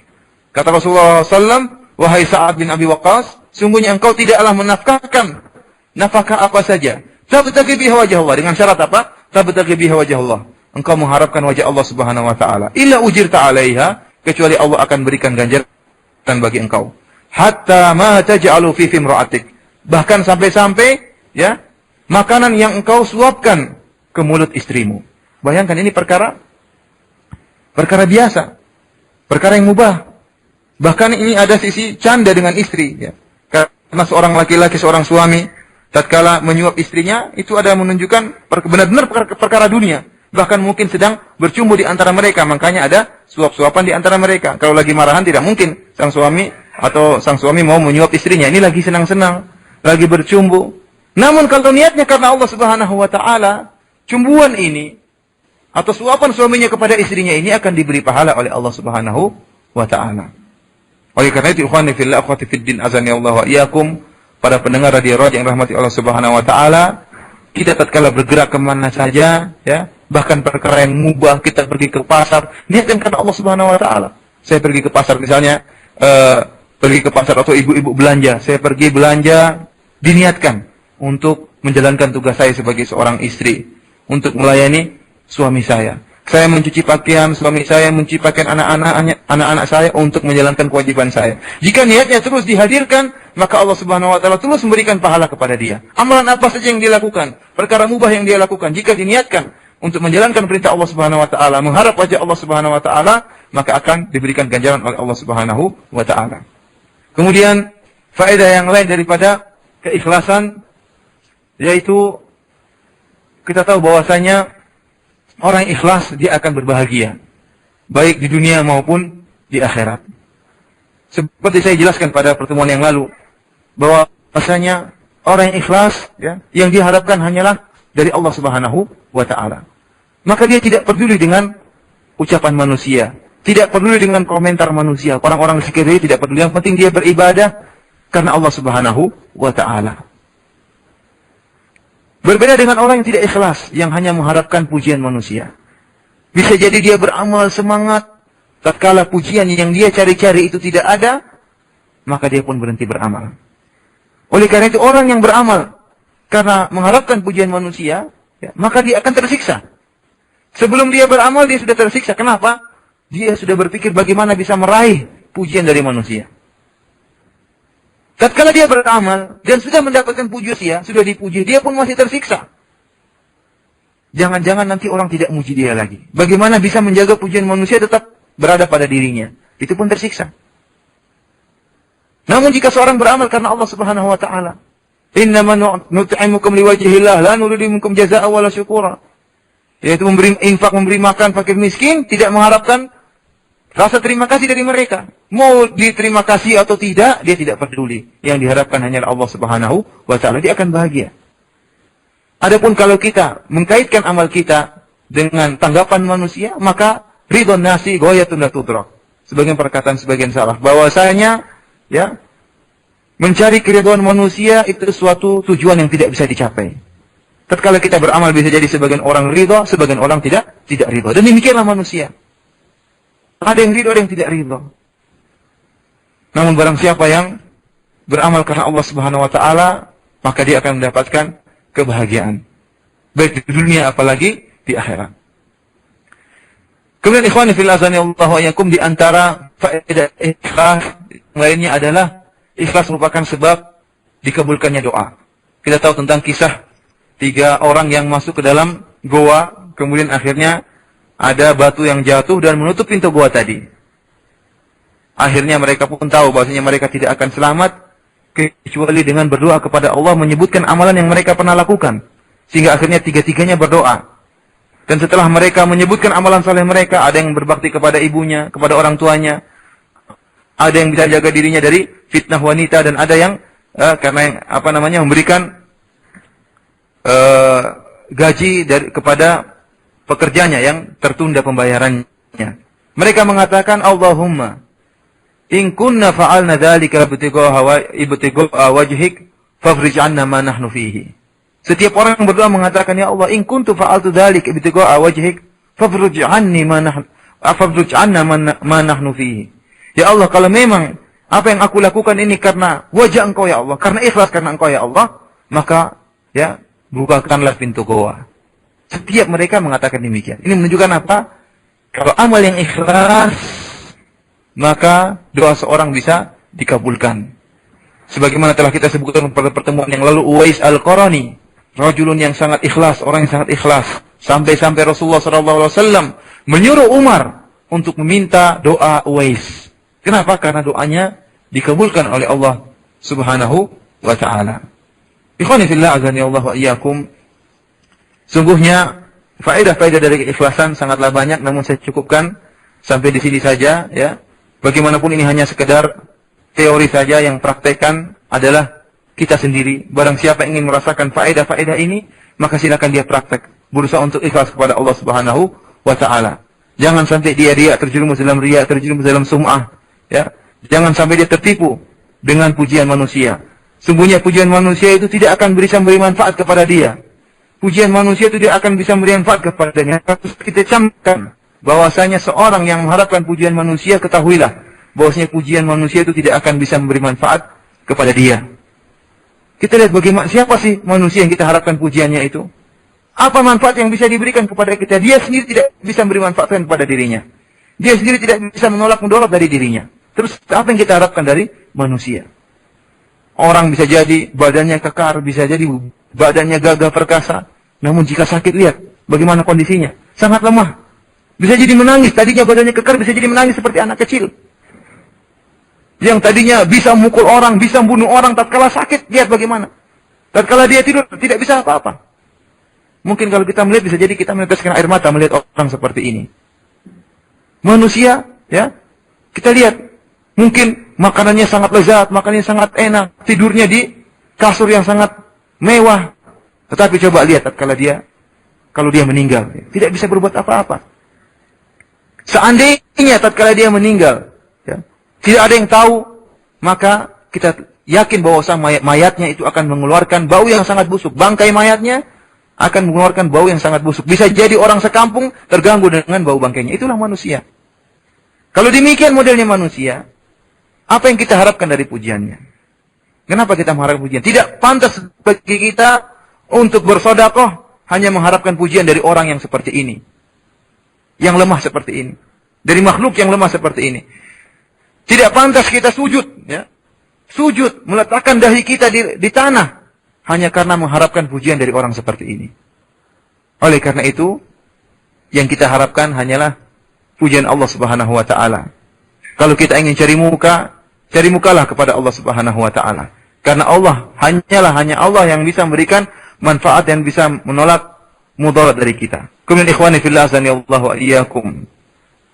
Kata Rasulullah sallallahu, "Wahai Sa'ad bin Abi Waqqas, sungguhnya engkau tidaklah menafkahkan nafkah apa saja. Tabtaghi biha wajha Allah, dengan syarat apa? Tabtaghi biha wajha Allah. Engkau mengharapkan wajah Allah Subhanahu wa taala. Illa ujirta 'alaiha, kecuali Allah akan berikan ganjaran bagi engkau. Hatta ma taj'alu fi imra'atik." Bahkan sampai-sampai ya, makanan yang engkau suapkan ke mulut istrimu. Bayangkan, ini perkara biasa. Perkara yang mubah. Bahkan ini ada sisi canda dengan istri ya. Karena seorang laki-laki, seorang suami tatkala menyuap istrinya, itu ada menunjukkan benar-benar perkara dunia. Bahkan mungkin sedang bercumbu di antara mereka, makanya ada suap-suapan di antara mereka. Kalau lagi marahan tidak mungkin sang suami mau menyuap istrinya. Ini lagi senang-senang, lagi bercumbu. Namun kalau niatnya karena Allah Subhanahu wa taala, cumbuan ini atau suapan suaminya kepada istrinya ini akan diberi pahala oleh Allah Subhanahu wa taala. Oleh karena itu, ikhwani fillah, akhwati fiddin, azani Allah wa iyyakum, para pendengar radio yang rahmati Allah Subhanahu wa taala, kita tatkala bergerak kemana saja ya, bahkan perkara yang mubah, kita pergi ke pasar, niatkan karena Allah Subhanahu wa taala. Saya pergi ke pasar misalnya, pergi ke pasar atau ibu-ibu belanja, saya pergi belanja, diniatkan untuk menjalankan tugas saya sebagai seorang istri, untuk melayani suami saya. Saya mencuci pakaian suami saya, mencuci pakaian anak-anak saya untuk menjalankan kewajiban saya. Jika niatnya terus dihadirkan, maka Allah Subhanahu wa taala terus memberikan pahala kepada dia. Amalan apa saja yang dia lakukan, perkara mubah yang dia lakukan, jika diniatkan untuk menjalankan perintah Allah Subhanahu wa taala, mengharap wajah Allah Subhanahu wa taala, maka akan diberikan ganjaran oleh Allah Subhanahu wa taala. Kemudian faedah yang lain daripada keikhlasan, yaitu kita tahu bahwasanya orang yang ikhlas dia akan berbahagia, baik di dunia maupun di akhirat. Seperti saya jelaskan pada pertemuan yang lalu, bahwa bahasanya orang yang ikhlas ya, yang diharapkan hanyalah dari Allah Subhanahu wa taala. Maka dia tidak peduli dengan ucapan manusia, tidak peduli dengan komentar manusia. Orang-orang di sekitar dia tidak peduli, yang penting dia beribadah karena Allah Subhanahu wa taala. Berbeda dengan orang yang tidak ikhlas, yang hanya mengharapkan pujian manusia. Bisa jadi dia beramal semangat, tatkala pujian yang dia cari-cari itu tidak ada, maka dia pun berhenti beramal. Oleh karena itu, orang yang beramal karena mengharapkan pujian manusia, ya, maka dia akan tersiksa. Sebelum dia beramal, dia sudah tersiksa. Kenapa? Dia sudah berpikir bagaimana bisa meraih pujian dari manusia. Tatkala dia beramal dan sudah mendapatkan pujian, sudah dipuji, dia pun masih tersiksa. Jangan-jangan nanti orang tidak muji dia lagi. Bagaimana bisa menjaga pujian manusia tetap berada pada dirinya? Itu pun tersiksa. Namun jika seorang beramal karena Allah Subhanahu wa taala, "Innama nut'imukum liwajhillah, la nuridu minkum jazaa'a wala syukura." Yaitu memberi infak, memberi makan fakir miskin, tidak mengharapkan rasa terima kasih dari mereka. Mau diterima kasih atau tidak, dia tidak peduli. Yang diharapkan hanya Allah Subhanahu wa taala, dia akan bahagia. Adapun kalau kita mengkaitkan amal kita dengan tanggapan manusia, maka ridhon nasi ghayatun la tudrak. Sebagian perkataan sebagian salah, bahwasanya ya, mencari keridhaan manusia itu suatu tujuan yang tidak bisa dicapai. Tatkala kita beramal bisa jadi sebagian orang ridha, sebagian orang tidak ridha. Dan demikianlah manusia. Ada yang ridho, ada yang tidak ridho. Namun barang siapa yang beramal karena Allah Subhanahu wa taala, maka dia akan mendapatkan kebahagiaan, baik di dunia apalagi di akhirat. Kemudian ikhwani fillah azanillahu wa iyyakum, di antara faedah ikhlas lainnya adalah ikhlas merupakan sebab dikabulkannya doa. Kita tahu tentang kisah 3 orang yang masuk ke dalam goa, kemudian akhirnya ada batu yang jatuh dan menutup pintu goa tadi. Akhirnya mereka pun tahu bahwasanya mereka tidak akan selamat kecuali dengan berdoa kepada Allah, menyebutkan amalan yang mereka pernah lakukan. Sehingga akhirnya 3-tiganya berdoa. Dan setelah mereka menyebutkan amalan saleh mereka, ada yang berbakti kepada ibunya, kepada orang tuanya. Ada yang bisa jaga dirinya dari fitnah wanita, dan ada yang karena yang memberikan gaji kepada pekerjanya yang tertunda pembayarannya. Mereka mengatakan, Allahumma in kunna fa'alna dzalika ibtigha'a wajhik fafrij 'anna ma nahnu fihi. Setiap orang yang berdoa mengatakan, ya Allah, in kuntu fa'altu dzalika ibtigha'a wajhik fafrij 'anna ma nahnu fihi. Ya Allah, kalau memang apa yang aku lakukan ini karena wajah Engkau ya Allah, karena ikhlas karena Engkau ya Allah, maka ya bukakanlah pintu goa. Setiap mereka mengatakan demikian. Ini menunjukkan apa? Kalau amal yang ikhlas, maka doa seorang bisa dikabulkan. Sebagaimana telah kita sebutkan pada pertemuan yang lalu, Uwais Al-Qarani, rajulun yang sangat ikhlas, orang yang sangat ikhlas. Sampai-sampai Rasulullah SAW menyuruh Umar untuk meminta doa Uwais. Kenapa? Karena doanya dikabulkan oleh Allah Subhanahu wa ta'ala. Ikhwani fillah, azani Allah wa iyyakum. Sungguhnya faedah-faedah dari keikhlasan sangatlah banyak, namun saya cukupkan sampai di sini saja ya. Bagaimanapun ini hanya sekedar teori saja, yang praktekkan adalah kita sendiri. Barang siapa ingin merasakan faedah-faedah ini, maka silakan dia praktek, berusaha untuk ikhlas kepada Allah Subhanahu wa ta'ala. Jangan sampai dia terjerumus dalam riya, terjerumus dalam sum'ah ya. Jangan sampai dia tertipu dengan pujian manusia. Sungguhnya pujian manusia itu tidak akan bisa memberi manfaat kepada dia. Pujian manusia itu tidak akan bisa memberi manfaat kepadanya. Harus kita camkan bahwasanya seorang yang mengharapkan pujian manusia, ketahuilah bahwasanya pujian manusia itu tidak akan bisa memberi manfaat kepada dia. Kita lihat bagaimana, siapa sih manusia yang kita harapkan pujiannya itu? Apa manfaat yang bisa diberikan kepada kita? Dia sendiri tidak bisa memberi manfaat kepada dirinya. Dia sendiri tidak bisa menolak mudarat dari dirinya. Terus apa yang kita harapkan dari manusia? Orang bisa jadi badannya kekar, bisa jadi badannya gagah perkasa. Namun jika sakit, lihat bagaimana kondisinya. Sangat lemah. Bisa jadi menangis. Tadinya badannya kekar, bisa jadi menangis seperti anak kecil. Yang tadinya bisa memukul orang, bisa membunuh orang, tatkala sakit, lihat bagaimana. Tatkala dia tidur, tidak bisa apa-apa. Mungkin kalau kita melihat, bisa jadi kita meneteskan air mata melihat orang seperti ini. Manusia, ya, kita lihat. Mungkin makanannya sangat lezat, makanannya sangat enak, tidurnya di kasur yang sangat mewah. Tetapi coba lihat kalau dia meninggal, tidak bisa berbuat apa-apa. Seandainya tatkala dia meninggal, ya, tidak ada yang tahu, maka kita yakin bahwa mayatnya itu akan mengeluarkan bau yang sangat busuk. Bangkai mayatnya akan mengeluarkan bau yang sangat busuk. Bisa jadi orang sekampung terganggu dengan bau bangkainya. Itulah manusia. Kalau demikian modelnya manusia, apa yang kita harapkan dari pujiannya? Kenapa kita mengharapkan pujian? Tidak pantas bagi kita untuk bersedekah hanya mengharapkan pujian dari orang yang seperti ini. Yang lemah seperti ini. Dari makhluk yang lemah seperti ini. Tidak pantas kita sujud. Ya. Sujud, meletakkan dahi kita di tanah. Hanya karena mengharapkan pujian dari orang seperti ini. Oleh karena itu, yang kita harapkan hanyalah pujian Allah Subhanahu wa ta'ala. Kalau kita ingin cari mukalah kepada Allah Subhanahu wa ta'ala. Karena hanya Allah yang bisa memberikan manfaat dan bisa menolak mudarat dari kita. Kemudian ikhwani fillah azanillahu wa iyyakum.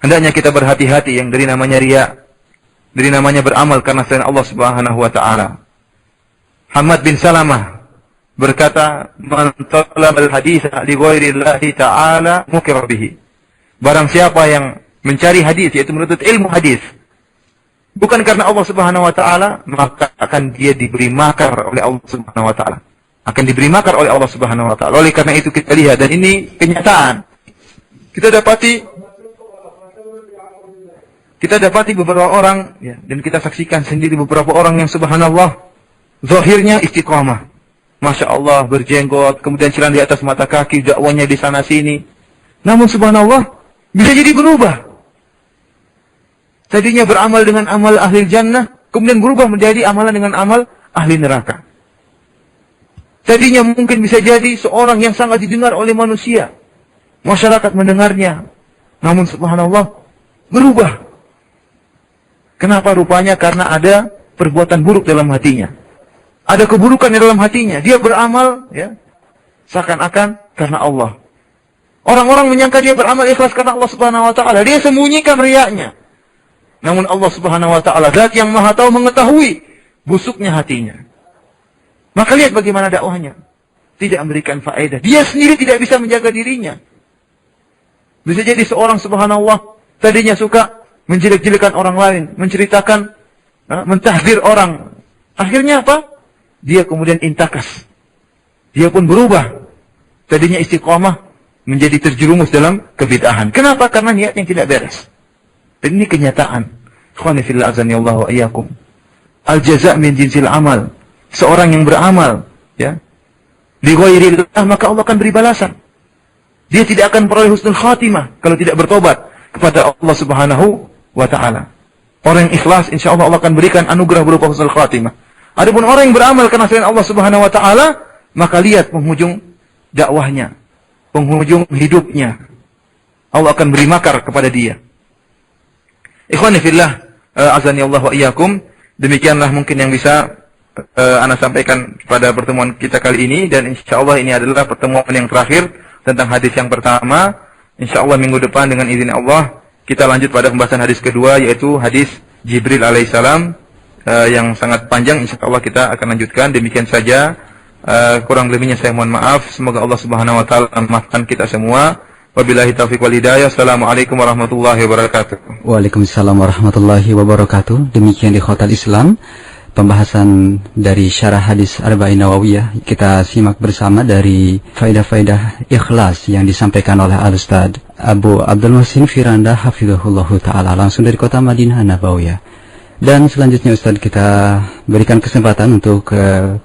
Hendaknya kita berhati-hati yang dari namanya riya, dari namanya beramal karena selain Allah Subhanahu wa ta'ala. Hamad bin Salamah berkata, "Man talabal haditsa li ghairi Allah ta'ala mukira bihi." Barang siapa yang mencari hadis, yaitu menuntut ilmu hadis, bukan karena Allah Subhanahu wa ta'ala, maka akan dia diberi makar oleh Allah Subhanahu wa ta'ala. Akan diberi makar oleh Allah Subhanahu wa ta'ala. Oleh karena itu kita lihat, dan ini kenyataan. Kita dapati beberapa orang, ya, dan kita saksikan sendiri beberapa orang yang subhanallah, zahirnya istiqamah. Masya Allah, berjenggot, kemudian celana di atas mata kaki, dakwanya di sana sini. Namun subhanallah, bisa jadi berubah. Tadinya beramal dengan amal ahli jannah, kemudian berubah menjadi amalan dengan amal ahli neraka. Tadinya mungkin bisa jadi seorang yang sangat didengar oleh manusia. Masyarakat mendengarnya. Namun subhanallah, berubah. Kenapa rupanya? Karena ada perbuatan buruk dalam hatinya. Ada keburukan di dalam hatinya. Dia beramal, ya, seakan-akan karena Allah. Orang-orang menyangka dia beramal ikhlas karena Allah Subhanahu wa ta'ala. Dia sembunyikan riyanya. Namun Allah Subhanahu wa ta'ala, Zat yang Maha Tahu, mengetahui busuknya hatinya. Maka lihat bagaimana dakwahnya. tidak memberikan faedah. Dia sendiri tidak bisa menjaga dirinya. Bisa jadi seorang subhanallah tadinya suka menjelek-jelekan orang lain, menceritakan, mentahdir orang. Akhirnya apa? Dia kemudian intakas. Dia pun berubah. Tadinya istiqomah menjadi terjerumus dalam kebid'ahan. Kenapa? Karena niat yang tidak beres. Dan ini kenyataan. Ikhwani fillah azanillahu wa iyyakum. Al-jaza' min jinsil amal. Seorang yang beramal, ya, bi ghairillah, maka Allah akan beri balasan. Dia tidak akan peroleh husnul khatimah kalau tidak bertobat kepada Allah Subhanahu wa taala. Orang yang ikhlas insyaallah Allah akan berikan anugerah berupa husnul khatimah. Adapun orang yang beramal karena selain Allah Subhanahu wa taala, maka lihat penghujung dakwahnya, penghujung hidupnya. Allah akan beri makar kepada dia. Ikhwani fillah, azani Allah wa iyyakum. Demikianlah mungkin yang bisa ana sampaikan pada pertemuan kita kali ini, dan insyaallah ini adalah pertemuan yang terakhir tentang hadis yang pertama. Insyaallah minggu depan dengan izin Allah kita lanjut pada pembahasan hadis kedua, yaitu hadis Jibril alaihissalam yang sangat panjang. Insyaallah kita akan lanjutkan. Demikian saja, kurang lebihnya saya mohon maaf. Semoga Allah Subhanahu wa taala memaafkan kita semua. Wabillahi taufiq wal hidayah. Assalamualaikum warahmatullahi wabarakatuh. Waalaikumsalam warahmatullahi wabarakatuh. Demikian di Khotal Islam, pembahasan dari syarah hadis Arba'in Nawawiyah. Kita simak bersama dari faedah-faedah ikhlas yang disampaikan oleh Al-Ustaz Abu Abdul Muhsin Firanda hafizahullahu ta'ala, langsung dari kota Madinah Nabawiyah. Dan selanjutnya Ustaz, kita berikan kesempatan untuk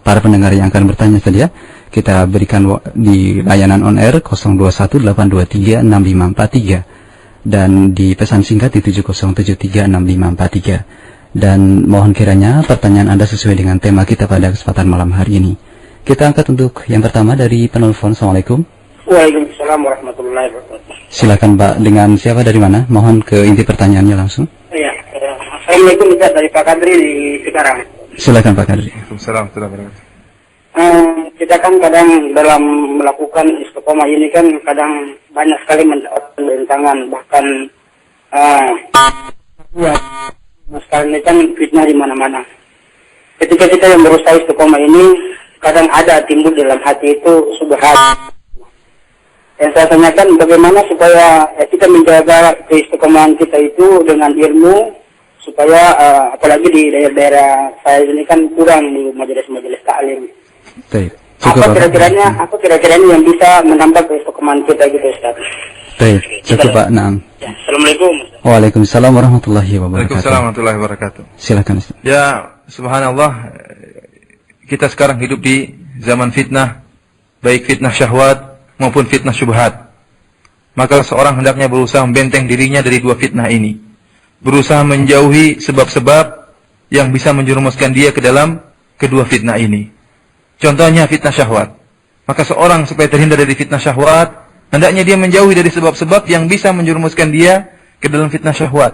para pendengar yang akan bertanya saja. Kita berikan di layanan on air 0218236543 dan di pesan singkat di 70736543. Dan mohon kiranya pertanyaan Anda sesuai dengan tema kita pada kesempatan malam hari ini. Kita angkat untuk yang pertama dari penelpon. Assalamualaikum. Waalaikumsalam warahmatullahi wabarakatuh. Silakan Pak, dengan siapa, dari mana? Mohon ke inti pertanyaannya langsung. Iya, Assalamualaikum Ustaz, dari Pak Kadri di Cikarang. Silakan Pak Kadri. Waalaikumsalam warahmatullahi wabarakatuh. Kita kan kadang dalam melakukan istiqomah ini kan kadang banyak sekali mendapatkan bentangan, bahkan sekarang ini kan fitnah di mana-mana. Ketika kita yang berusaha istiqomah ini, kadang ada timbul dalam hati itu subhat. Yang saya tanyakan bagaimana supaya kita menjaga keistiqomahan kita itu dengan ilmu, supaya apalagi di daerah-daerah saya ini kan kurang di majelis-majelis taklim. Baik. Apa kira-kiranya yang bisa menambah keistiqomahan kita gitu Ustaz? Baik, cukup Pak. Naam. Ya, Assalamualaikum. Waalaikumsalam warahmatullahi wabarakatuh. Waalaikumsalam warahmatullahi wabarakatuh. Silakan Ustaz. Ya, subhanallah, kita sekarang hidup di zaman fitnah, baik fitnah syahwat maupun fitnah syubhat. Maka seorang hendaknya berusaha membenteng dirinya dari dua fitnah ini. Berusaha menjauhi sebab-sebab yang bisa menjerumuskan dia ke dalam kedua fitnah ini. Contohnya fitnah syahwat. Maka seorang supaya terhindar dari fitnah syahwat, hendaknya dia menjauhi dari sebab-sebab yang bisa menjerumuskan dia ke dalam fitnah syahwat.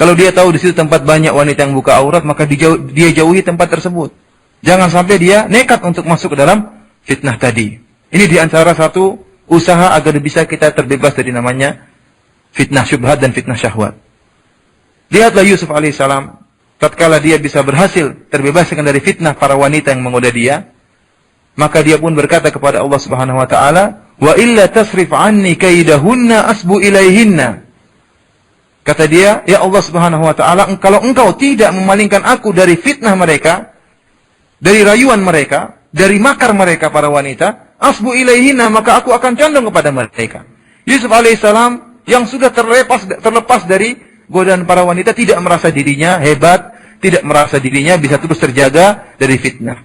Kalau dia tahu di situ tempat banyak wanita yang buka aurat, maka dia jauhi tempat tersebut. Jangan sampai dia nekat untuk masuk ke dalam fitnah tadi. Ini di antara satu usaha agar bisa kita terbebas dari namanya fitnah syubhat dan fitnah syahwat. Lihatlah Yusuf alaihissalam, tatkala dia bisa berhasil terbebaskan dari fitnah para wanita yang menggoda dia, maka dia pun berkata kepada Allah Subhanahu wa taala, "Wa illa tasrif anni kaidahunna asbu ilaihinna." Kata dia, "Ya Allah Subhanahu wa taala, kalau engkau tidak memalingkan aku dari fitnah mereka, dari rayuan mereka, dari makar mereka para wanita, asbu ilaihinna, maka aku akan condong kepada mereka." Yusuf alaihissalam yang sudah terlepas dari godaan para wanita, tidak merasa dirinya hebat, tidak merasa dirinya bisa terus terjaga dari fitnah.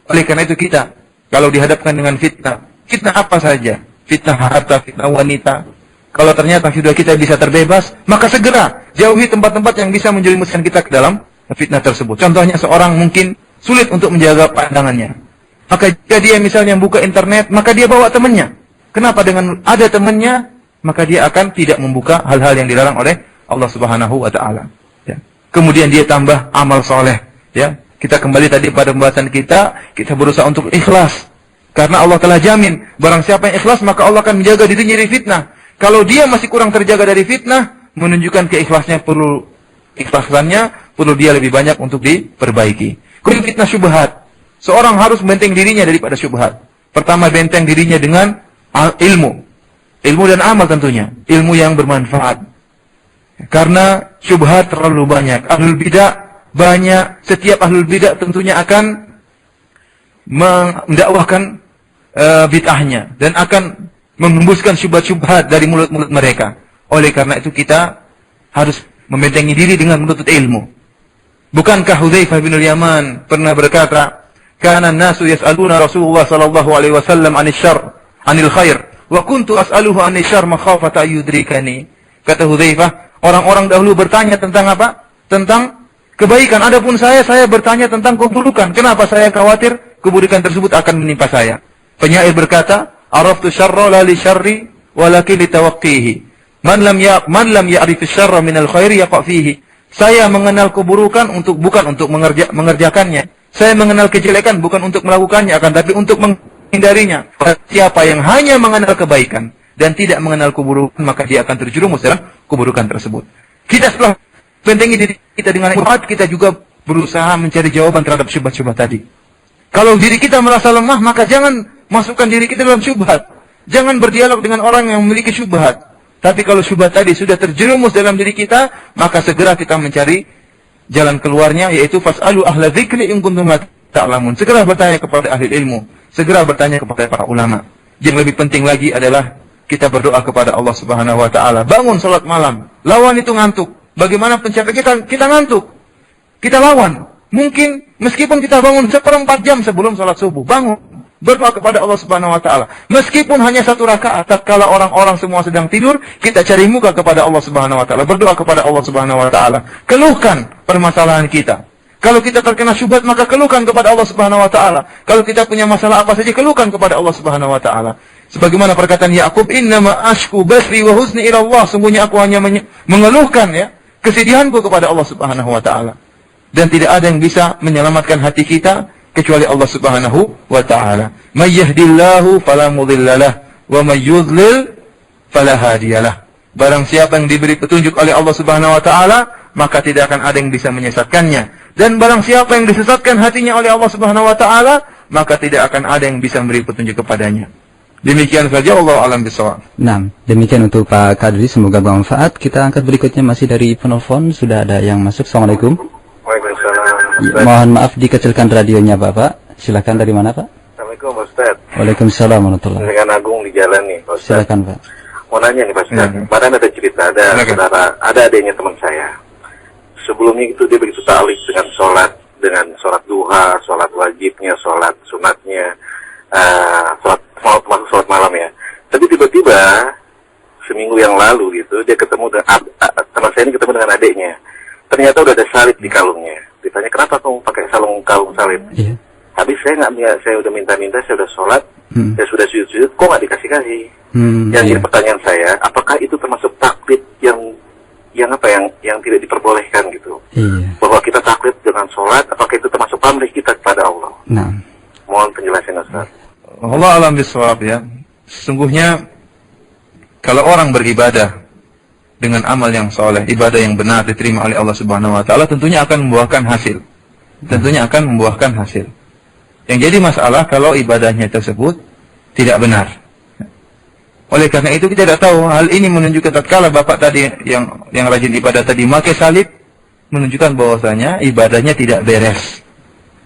Oleh karena itu kita, kalau dihadapkan dengan fitnah apa saja, fitnah harta, fitnah wanita, kalau ternyata sudah kita bisa terbebas, maka segera jauhi tempat-tempat yang bisa menjerumuskan kita ke dalam fitnah tersebut. Contohnya seorang mungkin sulit untuk menjaga pandangannya, maka jika dia misalnya buka internet, maka dia bawa temannya. Kenapa? Dengan ada temannya, maka dia akan tidak membuka hal-hal yang dilarang oleh Allah Subhanahu wa taala. Ya. Kemudian dia tambah amal soleh. Ya. Kita kembali tadi pada pembahasan kita berusaha untuk ikhlas. Karena Allah telah jamin, barang siapa yang ikhlas, maka Allah akan menjaga dirinya dari fitnah. Kalau dia masih kurang terjaga dari fitnah, menunjukkan keikhlasannya perlu dia lebih banyak untuk diperbaiki. Kemudian fitnah syubhat. Seorang harus membenteng dirinya daripada syubhat. Pertama, benteng dirinya dengan ilmu. Ilmu dan amal tentunya. Ilmu yang bermanfaat. Karena syubhat terlalu banyak. Ahlul bidah banyak. Setiap ahlul bidah tentunya akan mendakwahkan bid'ahnya. Dan akan menghembuskan syubhat-syubhat dari mulut-mulut mereka. Oleh karena itu kita harus membentengi diri dengan menuntut ilmu. Bukankah Hudzaifah bin Yaman pernah berkata, "Kana an-nasu yas'aluna Rasulullah sallallahu alaihi wasallam 'anil syarr, 'anil khair, wa kuntu as'aluhu 'anil syarr makhafata yudrikani." Kata Hudzaifah, orang-orang dahulu bertanya tentang apa? Tentang kebaikan. Adapun saya bertanya tentang keburukan. Kenapa saya khawatir keburukan tersebut akan menimpa saya? Penyair berkata, "Araftu syarra la li syarri, walakin li tawaqqihi. Man lam ya'rif syarra min al-khair yaqa fihi." Saya mengenal keburukan bukan untuk mengerjakannya. Saya mengenal kejelekan bukan untuk melakukannya, akan tapi untuk menghindarinya. Siapa yang hanya mengenal kebaikan dan tidak mengenal keburukan, maka dia akan terjerumus dalam keburukan tersebut. Kita setelah bentengi diri kita dengan syubhat, kita juga berusaha mencari jawaban terhadap syubhat-syubhat tadi. Kalau diri kita merasa lemah, maka jangan masukkan diri kita dalam syubhat. Jangan berdialog dengan orang yang memiliki syubhat. Tapi kalau syubhat tadi sudah terjerumus dalam diri kita, maka segera kita mencari jalan keluarnya, yaitu fas'alu ahla dzikri in kuntum la ta'lamun. Segera bertanya kepada ahli ilmu, segera bertanya kepada para ulama. Yang lebih penting lagi adalah kita berdoa kepada Allah Subhanahu wa taala. Bangun salat malam, lawan itu ngantuk. Bagaimana pencapaian kita ngantuk? Kita lawan. Mungkin meskipun kita bangun 1/4 jam sebelum salat subuh, bangun. Berdoa kepada Allah Subhanahu wa taala. Meskipun hanya 1 rakaat, tatkala orang-orang semua sedang tidur, kita cari muka kepada Allah Subhanahu wa taala, berdoa kepada Allah Subhanahu wa taala. Keluhkan permasalahan kita. Kalau kita terkena syubhat, maka keluhkan kepada Allah Subhanahu wa taala. Kalau kita punya masalah apa saja, keluhkan kepada Allah Subhanahu wa taala. Sebagaimana perkataan Yakub, "Innama ashku basri wa huzni ila Allah." Sungguhnya aku hanya mengeluhkan kesedihanku kepada Allah Subhanahu wa taala. Dan tidak ada yang bisa menyelamatkan hati kita kecuali Allah Subhanahu wa taala. May yahdillahu fala mudhillalah wa may yudlil fala hadiyalah. Barang siapa yang diberi petunjuk oleh Allah Subhanahu wa taala, maka tidak akan ada yang bisa menyesatkannya. Dan barang siapa yang disesatkan hatinya oleh Allah Subhanahu wa taala, maka tidak akan ada yang bisa memberi petunjuk kepadanya. Demikian saja, Allah alam bisawab. Nah, demikian untuk Pak Kadri, semoga bermanfaat. Kita angkat berikutnya masih dari penelpon, sudah ada yang masuk. Assalamualaikum. Waalaikumsalam. Mohon maaf dikecilkan radionya Bapak. Silakan, dari mana Pak? Assalamualaikum Ustaz. Waalaikumsalam warahmatullahi. Dengan Agung di jalan nih Pak Ustaz. Silakan Pak. Mau nanya nih Pak Ustaz. Kemarin ada cerita, ada adanya teman saya. Sebelumnya itu dia begitu ta'alik dengan sholat duha, sholat wajibnya, sholat sunatnya, sholat malam ya. Tapi tiba-tiba seminggu yang lalu gitu dia ketemu dengan teman saya ini ketemu dengan adiknya. Ternyata udah ada salib di kalungnya. Ditanya, "Kenapa kamu pakai kalung salib?" Iya. Habis saya udah minta-minta, saya udah sholat, saya sudah sujud-sujud, kok nggak dikasih-kasih? Yang jadi pertanyaan saya, apakah itu termasuk taklid yang tidak diperbolehkan gitu? Iya. Bahwa kita taklid dengan sholat, apakah itu termasuk pamrih kita kepada Allah? Nah. Mohon penjelasan Ustaz. Allah alam bisawab ya. Sesungguhnya kalau orang beribadah dengan amal yang soleh, ibadah yang benar diterima oleh Allah Subhanahu wa taala, tentunya akan membuahkan hasil. Tentunya akan membuahkan hasil. Yang jadi masalah kalau ibadahnya tersebut tidak benar. Oleh karena itu kita tidak tahu, hal ini menunjukkan tatkala Bapak tadi yang rajin ibadah tadi memakai salib, menunjukkan bahwasanya ibadahnya tidak beres.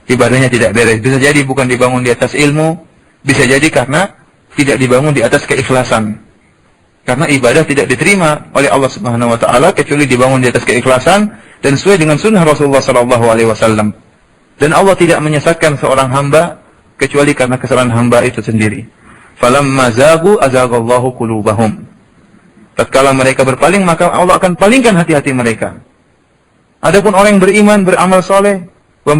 Ibadahnya tidak beres. Bisa jadi bukan dibangun di atas ilmu, bisa jadi karena tidak dibangun di atas keikhlasan. Karena ibadah tidak diterima oleh Allah Subhanahu wa taala kecuali dibangun di atas keikhlasan dan sesuai dengan sunnah Rasulullah sallallahu alaihi wasallam. Dan Allah tidak menyesatkan seorang hamba kecuali karena kesalahan hamba itu sendiri. Falamma zagu azaghallahu qulubahum. Tatkala mereka berpaling, maka Allah akan palingkan hati-hati mereka. Adapun orang yang beriman, beramal soleh, wa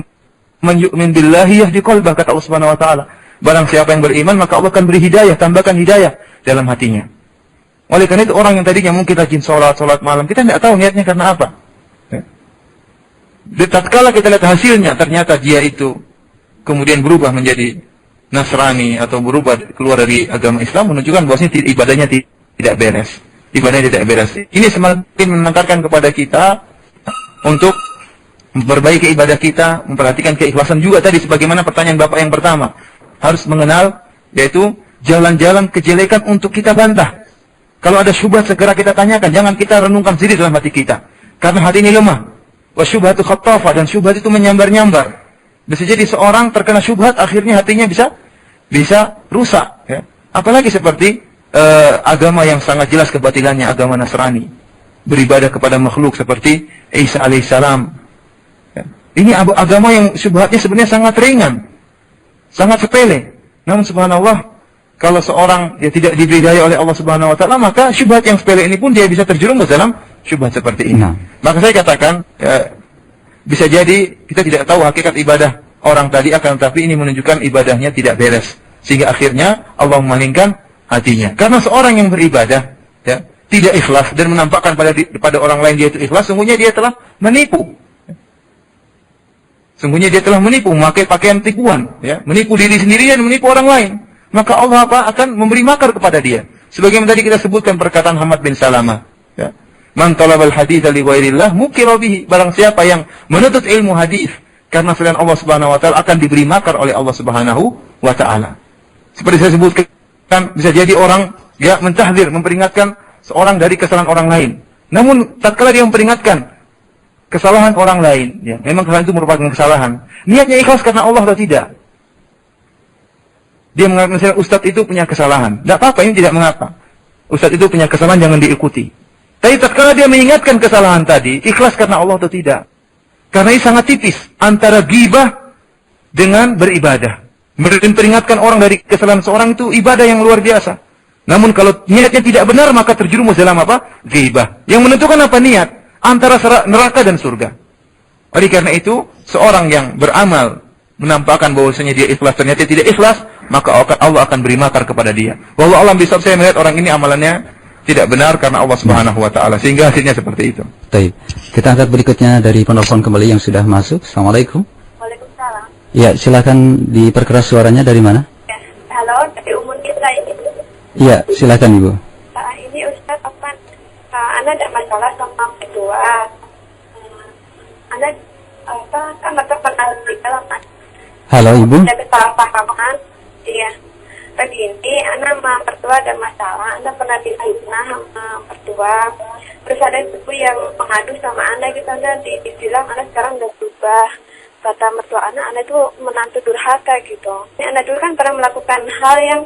man yu'min billahi yahdi qalbah, kata Allah Subhanahu wa taala. Barang siapa yang beriman, maka Allah akan beri hidayah, tambahkan hidayah dalam hatinya. Oleh karena itu orang yang tadinya mungkin rajin sholat malam, kita tidak tahu niatnya karena apa. Tatkala kita lihat hasilnya, ternyata dia itu kemudian berubah menjadi Nasrani atau berubah keluar dari agama Islam, menunjukkan bahwasanya ibadahnya tidak beres. Ibadahnya tidak beres. Ini semakin mengantarkan kepada kita untuk memperbaiki ibadah kita, memperhatikan keikhlasan juga tadi sebagaimana pertanyaan Bapak yang pertama. Harus mengenal yaitu jalan-jalan kejelekan untuk kita bantah. Kalau ada syubhat segera kita tanyakan, jangan kita renungkan sendiri dalam hati kita. Karena hati ini lemah. Wa syubhatu khattafah, dan syubhat itu menyambar-nyambar. Bisa jadi seorang terkena syubhat, akhirnya hatinya bisa rusak. Ya. Apalagi seperti agama yang sangat jelas kebatilannya, agama Nasrani. Beribadah kepada makhluk seperti Isa alaihissalam. Ya. Ini agama yang syubhatnya sebenarnya sangat ringan. Sangat sepele. Namun subhanallah, kalau seorang tidak diberi daya oleh Allah Subhanahu wa taala, maka syubhat yang sepele ini pun dia bisa terjerumus dalam syubhat seperti ini. Maka saya katakan, bisa jadi kita tidak tahu hakikat ibadah orang tadi, akan tetapi ini menunjukkan ibadahnya tidak beres. Sehingga akhirnya Allah memalingkan hatinya. Karena seorang yang beribadah tidak ikhlas dan menampakkan pada orang lain dia itu ikhlas, sungguhnya dia telah menipu. Sungguhnya dia telah menipu, memakai pakaian tipuan, menipu diri sendiri dan menipu orang lain. Maka Allah akan memberi makar kepada dia. Sebagaimana tadi kita sebutkan perkataan Hamad bin Salamah. Ya. Man talabal haditha li ghairillah mukira bihi. Barang siapa yang menuntut ilmu hadis karena selain Allah Subhanahu wa taala, akan diberi makar oleh Allah Subhanahu wa taala. Seperti saya sebutkan, bisa jadi orang mentahdzir, memperingatkan seorang dari kesalahan orang lain. Namun tatkala dia memperingatkan kesalahan orang lain, memang kesalahan itu merupakan kesalahan. Niatnya ikhlas karena Allah atau tidak? Dia mengatakan misalnya ustadz itu punya kesalahan. Tidak apa-apa, ini tidak mengapa. Ustadz itu punya kesalahan, jangan diikuti. Tapi tatkala dia mengingatkan kesalahan tadi, ikhlas karena Allah atau tidak? Karena ini sangat tipis antara ghibah dengan beribadah. Memperingatkan orang dari kesalahan seorang itu ibadah yang luar biasa. Namun kalau niatnya tidak benar, maka terjerumus dalam apa? Ghibah. Yang menentukan apa niat? Antara neraka dan surga. Oleh karena itu, seorang yang beramal menampakkan bahwasanya dia ikhlas, ternyata tidak ikhlas, maka Allah akan beri makar kepada dia. Wallahu a'lam bishawab. Saya melihat orang ini amalannya tidak benar karena Allah Subhanahu wa taala, sehingga hasilnya seperti itu. Baik. Kita angkat berikutnya dari penelpon kembali yang sudah masuk. Assalamualaikum. Waalaikumsalam. Ya, silakan diperkeras suaranya. Dari mana? Ya. Halo, dari Umun Kita ini. Iya, silakan Ibu. Ini Ustaz, Anda ada masalah sama kedua. Anda kan pernah di dalam. Halo Ibu. Ada kesalahpahaman. Iya. Begini, Anda sama mertua ada masalah. Anda pernah difitnah sama mertua. Terus ada ibu yang mengadu sama Anda gitu. Anda dibilang Anda sekarang udah berubah. Kata mertua Anda itu menantu durhaka gitu. Anda dulu kan pernah melakukan hal yang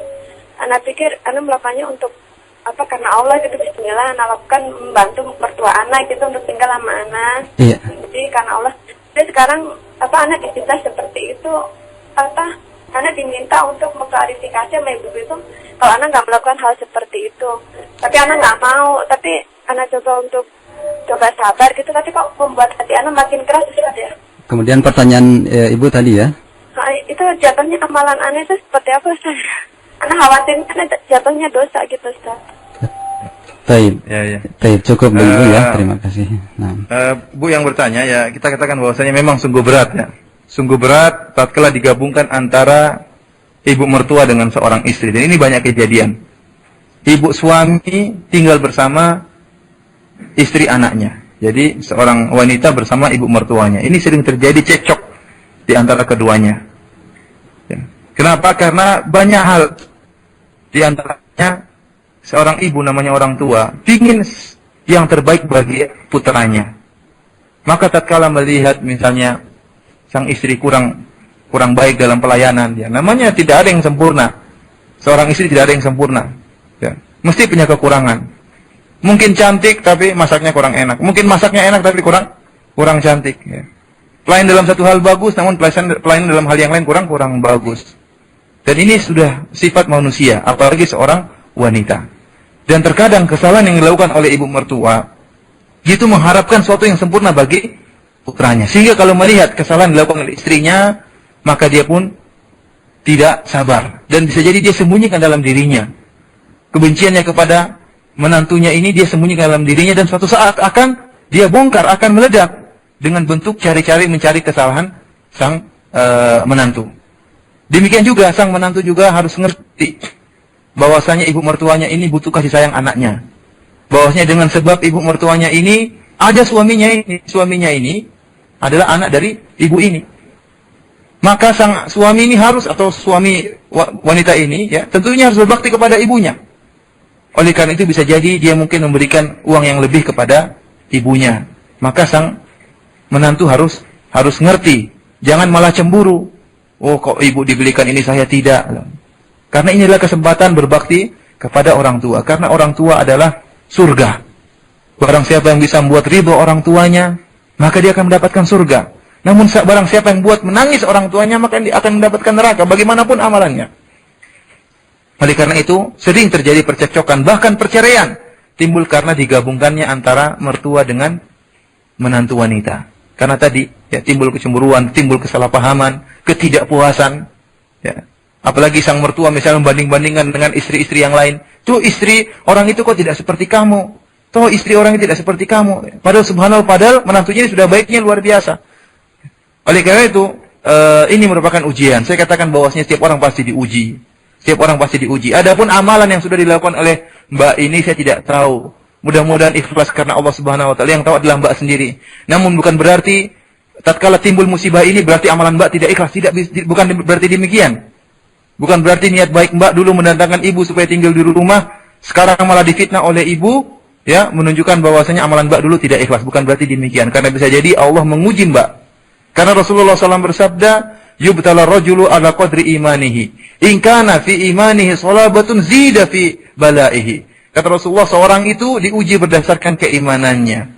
Anda pikir Anda melakukannya untuk karena Allah gitu. Bismillah, Anda lakukan membantu mertua Anda gitu untuk tinggal sama Anda. Iya. Jadi karena Allah. Jadi sekarang Anda difitnah seperti itu. Anda diminta untuk mengklarifikasi sama ibu itu kalau Anda nggak melakukan hal seperti itu. Tapi Anda nggak mau. Tapi Anda coba sabar gitu. Tapi kok membuat hati Anda makin keras ya. Kemudian pertanyaan Ibu tadi ya. Nah, itu jatuhnya amalan Anda itu seperti apa Ustaz? Anda khawatir Anda jatuhnya dosa gitu Ustaz. Baik. Ya. Baik, cukup dulu ya. Terima kasih. Nah. Bu yang bertanya ya, kita katakan bahwasanya memang sungguh berat ya. Sungguh berat tatkala digabungkan antara ibu mertua dengan seorang istri. Dan ini banyak kejadian. Ibu suami tinggal bersama istri anaknya. Jadi seorang wanita bersama ibu mertuanya. Ini sering terjadi cekcok di antara keduanya. Ya. Kenapa? Karena banyak hal. Di antaranya seorang ibu namanya orang tua ingin yang terbaik bagi putranya. Maka tatkala melihat misalnya sang istri kurang baik dalam pelayanan, ya namanya tidak ada yang sempurna. Seorang istri tidak ada yang sempurna, ya. Mesti punya kekurangan. Mungkin cantik tapi masaknya kurang enak. Mungkin masaknya enak tapi kurang cantik. Ya. Pelayan dalam satu hal bagus, namun pelayan dalam hal yang lain kurang bagus. Dan ini sudah sifat manusia, apalagi seorang wanita. Dan terkadang kesalahan yang dilakukan oleh ibu mertua itu mengharapkan sesuatu yang sempurna bagi putranya. Sehingga kalau melihat kesalahan dilakukan oleh istrinya, maka dia pun tidak sabar. Dan bisa jadi dia sembunyikan dalam dirinya. Kebenciannya kepada menantunya ini dia sembunyikan dalam dirinya, dan suatu saat akan dia bongkar, akan meledak dengan bentuk mencari kesalahan sang menantu. Demikian juga sang menantu juga harus mengerti bahwasanya ibu mertuanya ini butuh kasih sayang anaknya. Bahwasanya dengan sebab ibu mertuanya ini ada suaminya ini adalah anak dari ibu ini. maka sang suami ini harus, atau suami wanita ini ya, tentunya harus berbakti kepada ibunya. Oleh karena itu bisa jadi dia mungkin memberikan uang yang lebih kepada ibunya. Maka sang menantu harus ngerti, jangan malah cemburu. Oh, kok ibu dibelikan ini saya tidak. Karena ini adalah kesempatan berbakti kepada orang tua. Karena orang tua adalah surga. Barang siapa yang bisa membuat ridho orang tuanya, maka dia akan mendapatkan surga. Namun barang siapa yang buat menangis orang tuanya, maka dia akan mendapatkan neraka, bagaimanapun amalannya. Oleh karena itu, sering terjadi percekcokan, bahkan perceraian, timbul karena digabungkannya antara mertua dengan menantu wanita. Karena tadi, ya, timbul kecemburuan, timbul kesalahpahaman, ketidakpuasan. Ya. Apalagi sang mertua misalnya membanding-bandingkan dengan istri-istri yang lain. Tuh istri orang itu kok tidak seperti kamu. Tuh istri orang itu tidak seperti kamu. Padahal subhanallah, padahal menantunya sudah baiknya luar biasa. Oleh karena itu, ini merupakan ujian. Saya katakan bahwasanya setiap orang pasti diuji. Setiap orang pasti diuji. Adapun amalan yang sudah dilakukan oleh mbak ini saya tidak tahu. Mudah-mudahan ikhlas karena Allah Subhanahu wa taala. Yang tahu adalah mbak sendiri. Namun bukan berarti tatkala timbul musibah ini berarti amalan mbak tidak ikhlas. Bukan berarti demikian. Bukan berarti niat baik mbak dulu mendatangkan ibu supaya tinggal di rumah, sekarang malah difitnah oleh ibu, ya, menunjukkan bahwasanya amalan mbak dulu tidak ikhlas. Bukan berarti demikian. Karena bisa jadi Allah menguji mbak. Karena Rasulullah SAW bersabda, yubtala rajulu ala qadri imanihi. In kana fi imanihi salabatun zida fi balaihi. Kata Rasulullah, seorang itu diuji berdasarkan keimanannya.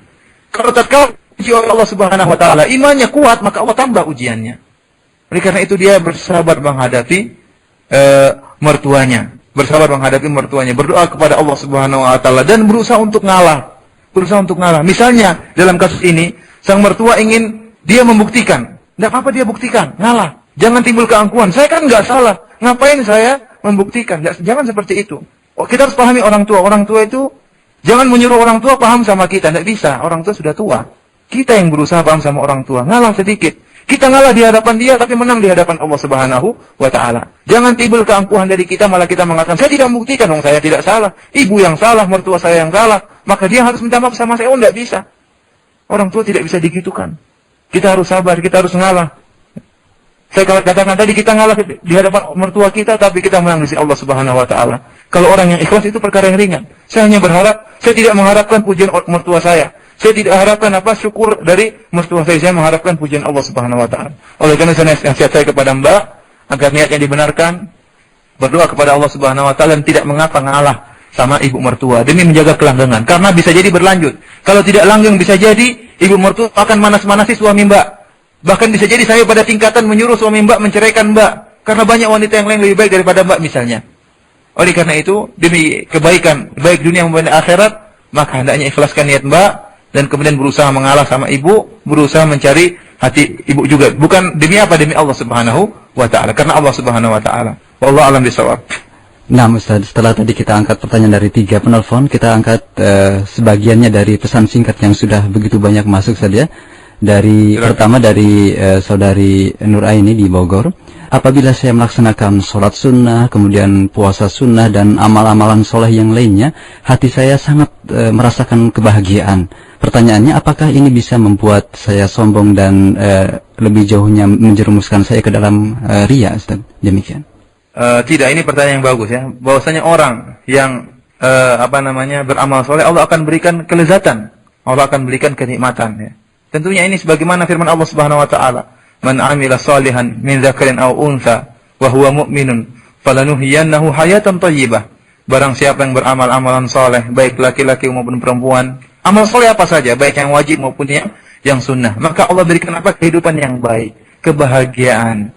Kalau tatkala uji oleh Allah Subhanahu wa taala, imannya kuat, maka Allah tambah ujiannya. Oleh karena itu dia bersabar menghadapi mertuanya. Bersabar menghadapi mertuanya, berdoa kepada Allah Subhanahu wa taala dan berusaha untuk ngalah. Berusaha untuk ngalah. Misalnya dalam kasus ini, sang mertua ingin dia membuktikan. Tidak apa-apa dia buktikan, ngalah. Jangan timbul keangkuhan. Saya kan nggak salah. Ngapain saya membuktikan? Jangan seperti itu. Oh, kita harus pahami orang tua. Orang tua itu, jangan menyuruh orang tua paham sama kita. Tidak bisa. Orang tua sudah tua. Kita yang berusaha paham sama orang tua. Ngalah sedikit. Kita ngalah di hadapan dia, tapi menang di hadapan Allah Subhanahu wa taala. Jangan timbul keangkuhan dari kita, malah kita mengatakan, saya tidak membuktikan, dong saya tidak salah. Ibu yang salah, mertua saya yang salah. Maka dia harus minta maaf sama saya. Oh, tidak bisa. Orang tua tidak bisa digitukan. Kita harus sabar, kita harus ngalah. Saya katakan tadi, kita ngalah di hadapan mertua kita, tapi kita menang di sisi Allah Subhanahu wa taala. Kalau orang yang ikhlas itu perkara yang ringan. Saya hanya berharap, saya tidak mengharapkan pujian mertua saya. Saya tidak harapkan syukur dari mertua saya mengharapkan pujian Allah Subhanahu wa taala. Oleh karena saya nasihat saya kepada Mbak agar niatnya dibenarkan, berdoa kepada Allah Subhanahu wa taala dan tidak mengapa ngalah sama ibu mertua demi menjaga kelanggengan. Karena bisa jadi berlanjut. Kalau tidak langgeng bisa jadi ibu mertua akan manas-manasi suami Mbak. Bahkan bisa jadi saya pada tingkatan menyuruh suami Mbak menceraikan Mbak. Karena banyak wanita yang lain lebih baik daripada Mbak misalnya. Oleh karena itu, demi kebaikan, baik dunia maupun akhirat, maka hendaknya ikhlaskan niat Mbak. Dan kemudian berusaha mengalah sama ibu. Berusaha mencari hati ibu juga. Bukan demi apa? Demi Allah Subhanahu wa ta'ala. Karena Allah Subhanahu wa ta'ala. Wallahu a'lam bishawab. Nah Ustaz, setelah tadi kita angkat pertanyaan dari 3 penelpon, kita angkat sebagiannya dari pesan singkat yang sudah begitu banyak masuk saja. Pertama dari saudari Nur Aini di Bogor. Apabila saya melaksanakan sholat sunnah, kemudian puasa sunnah dan amal-amalan soleh yang lainnya, hati saya sangat merasakan kebahagiaan. Pertanyaannya, apakah ini bisa membuat saya sombong dan lebih jauhnya menjerumuskan saya ke dalam riya, Ustaz? Demikian. Tidak, ini pertanyaan yang bagus ya. Bahwasanya orang yang beramal soleh, Allah akan berikan kelezatan, Allah akan berikan kenikmatan. Ya. Tentunya ini sebagaimana firman Allah Subhanahu wa taala, "Man 'amila shalihan min dzakarin aw untha wa huwa mu'minun falanuhyiyannahu hayatan thayyibah." Barang siapa yang beramal amalan soleh, baik laki-laki maupun perempuan, amal soleh apa saja, baik yang wajib maupun yang sunnah, maka Allah berikan kehidupan yang baik, kebahagiaan.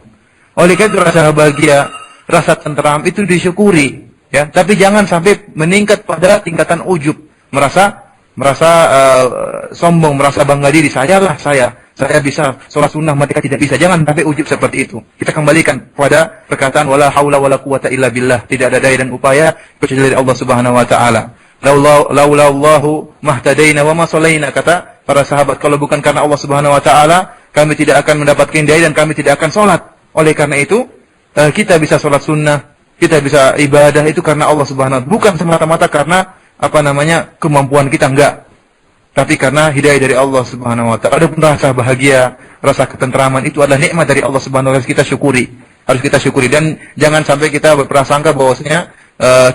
Oleh karena itu rasa bahagia, rasa tenteram itu disyukuri, ya. Tapi jangan sampai meningkat pada tingkatan ujub, merasa sombong, merasa bangga diri. Saya bisa sholat sunnah, mereka tidak bisa. Jangan sampai ujub seperti itu. Kita kembalikan pada perkataan wala haula wala quwata illa billah. Tidak ada daya dan upaya kecuali dari Allah Subhanahu wa taala. Laula Allahu mahtadaina wa ma shalaina, kata para sahabat, kalau bukan karena Allah Subhanahu wa taala, kami tidak akan mendapatkan hidayah dan kami tidak akan sholat. Oleh karena itu, kita bisa sholat sunnah, kita bisa ibadah itu karena Allah Subhanahu wa taala, bukan semata-mata karena kemampuan kita, enggak. Tapi karena hidayah dari Allah Subhanahu wa taala. Adapun rasa bahagia, rasa ketentraman itu adalah nikmat dari Allah Subhanahu wa taala, kita syukuri. Harus kita syukuri, dan jangan sampai kita berprasangka bahwasanya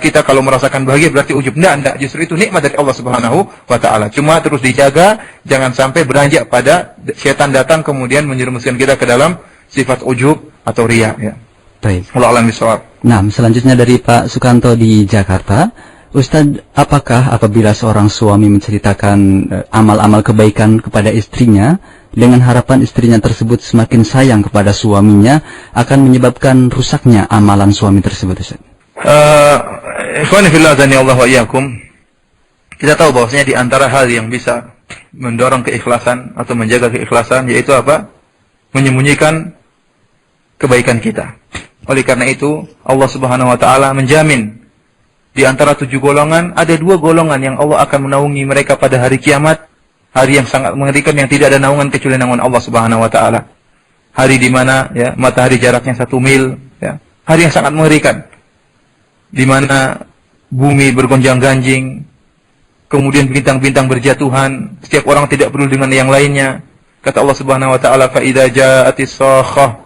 kita kalau merasakan bahagia berarti ujub. Enggak, justru itu nikmat dari Allah Subhanahu wa taala. Cuma terus dijaga, jangan sampai beranjak pada setan datang kemudian menjerumuskan kita ke dalam sifat ujub atau riya, ya. Baik. Wallahu a'lam bishawab. Nah, selanjutnya dari Pak Sukanto di Jakarta. Ustadz, apakah apabila seorang suami menceritakan amal-amal kebaikan kepada istrinya dengan harapan istrinya tersebut semakin sayang kepada suaminya akan menyebabkan rusaknya amalan suami tersebut, Ustadz? Ikhwani fillah azani Allah wa iyyakum. Kita tahu bahwasanya di antara hal yang bisa mendorong keikhlasan atau menjaga keikhlasan yaitu apa? Menyembunyikan kebaikan kita. Oleh karena itu, Allah Subhanahu wa taala menjamin di antara 7 golongan ada 2 golongan yang Allah akan menaungi mereka pada hari kiamat, hari yang sangat mengerikan yang tidak ada naungan kecuali naungan Allah Subhanahu wa taala. Hari di mana ya matahari jaraknya 1 mil, ya. Hari yang sangat mengerikan. Di mana bumi bergonjang-ganjing, kemudian bintang-bintang berjatuhan, setiap orang tidak peduli dengan yang lainnya. Kata Allah Subhanahu wa taala, "Fa idza ja'atis sakhah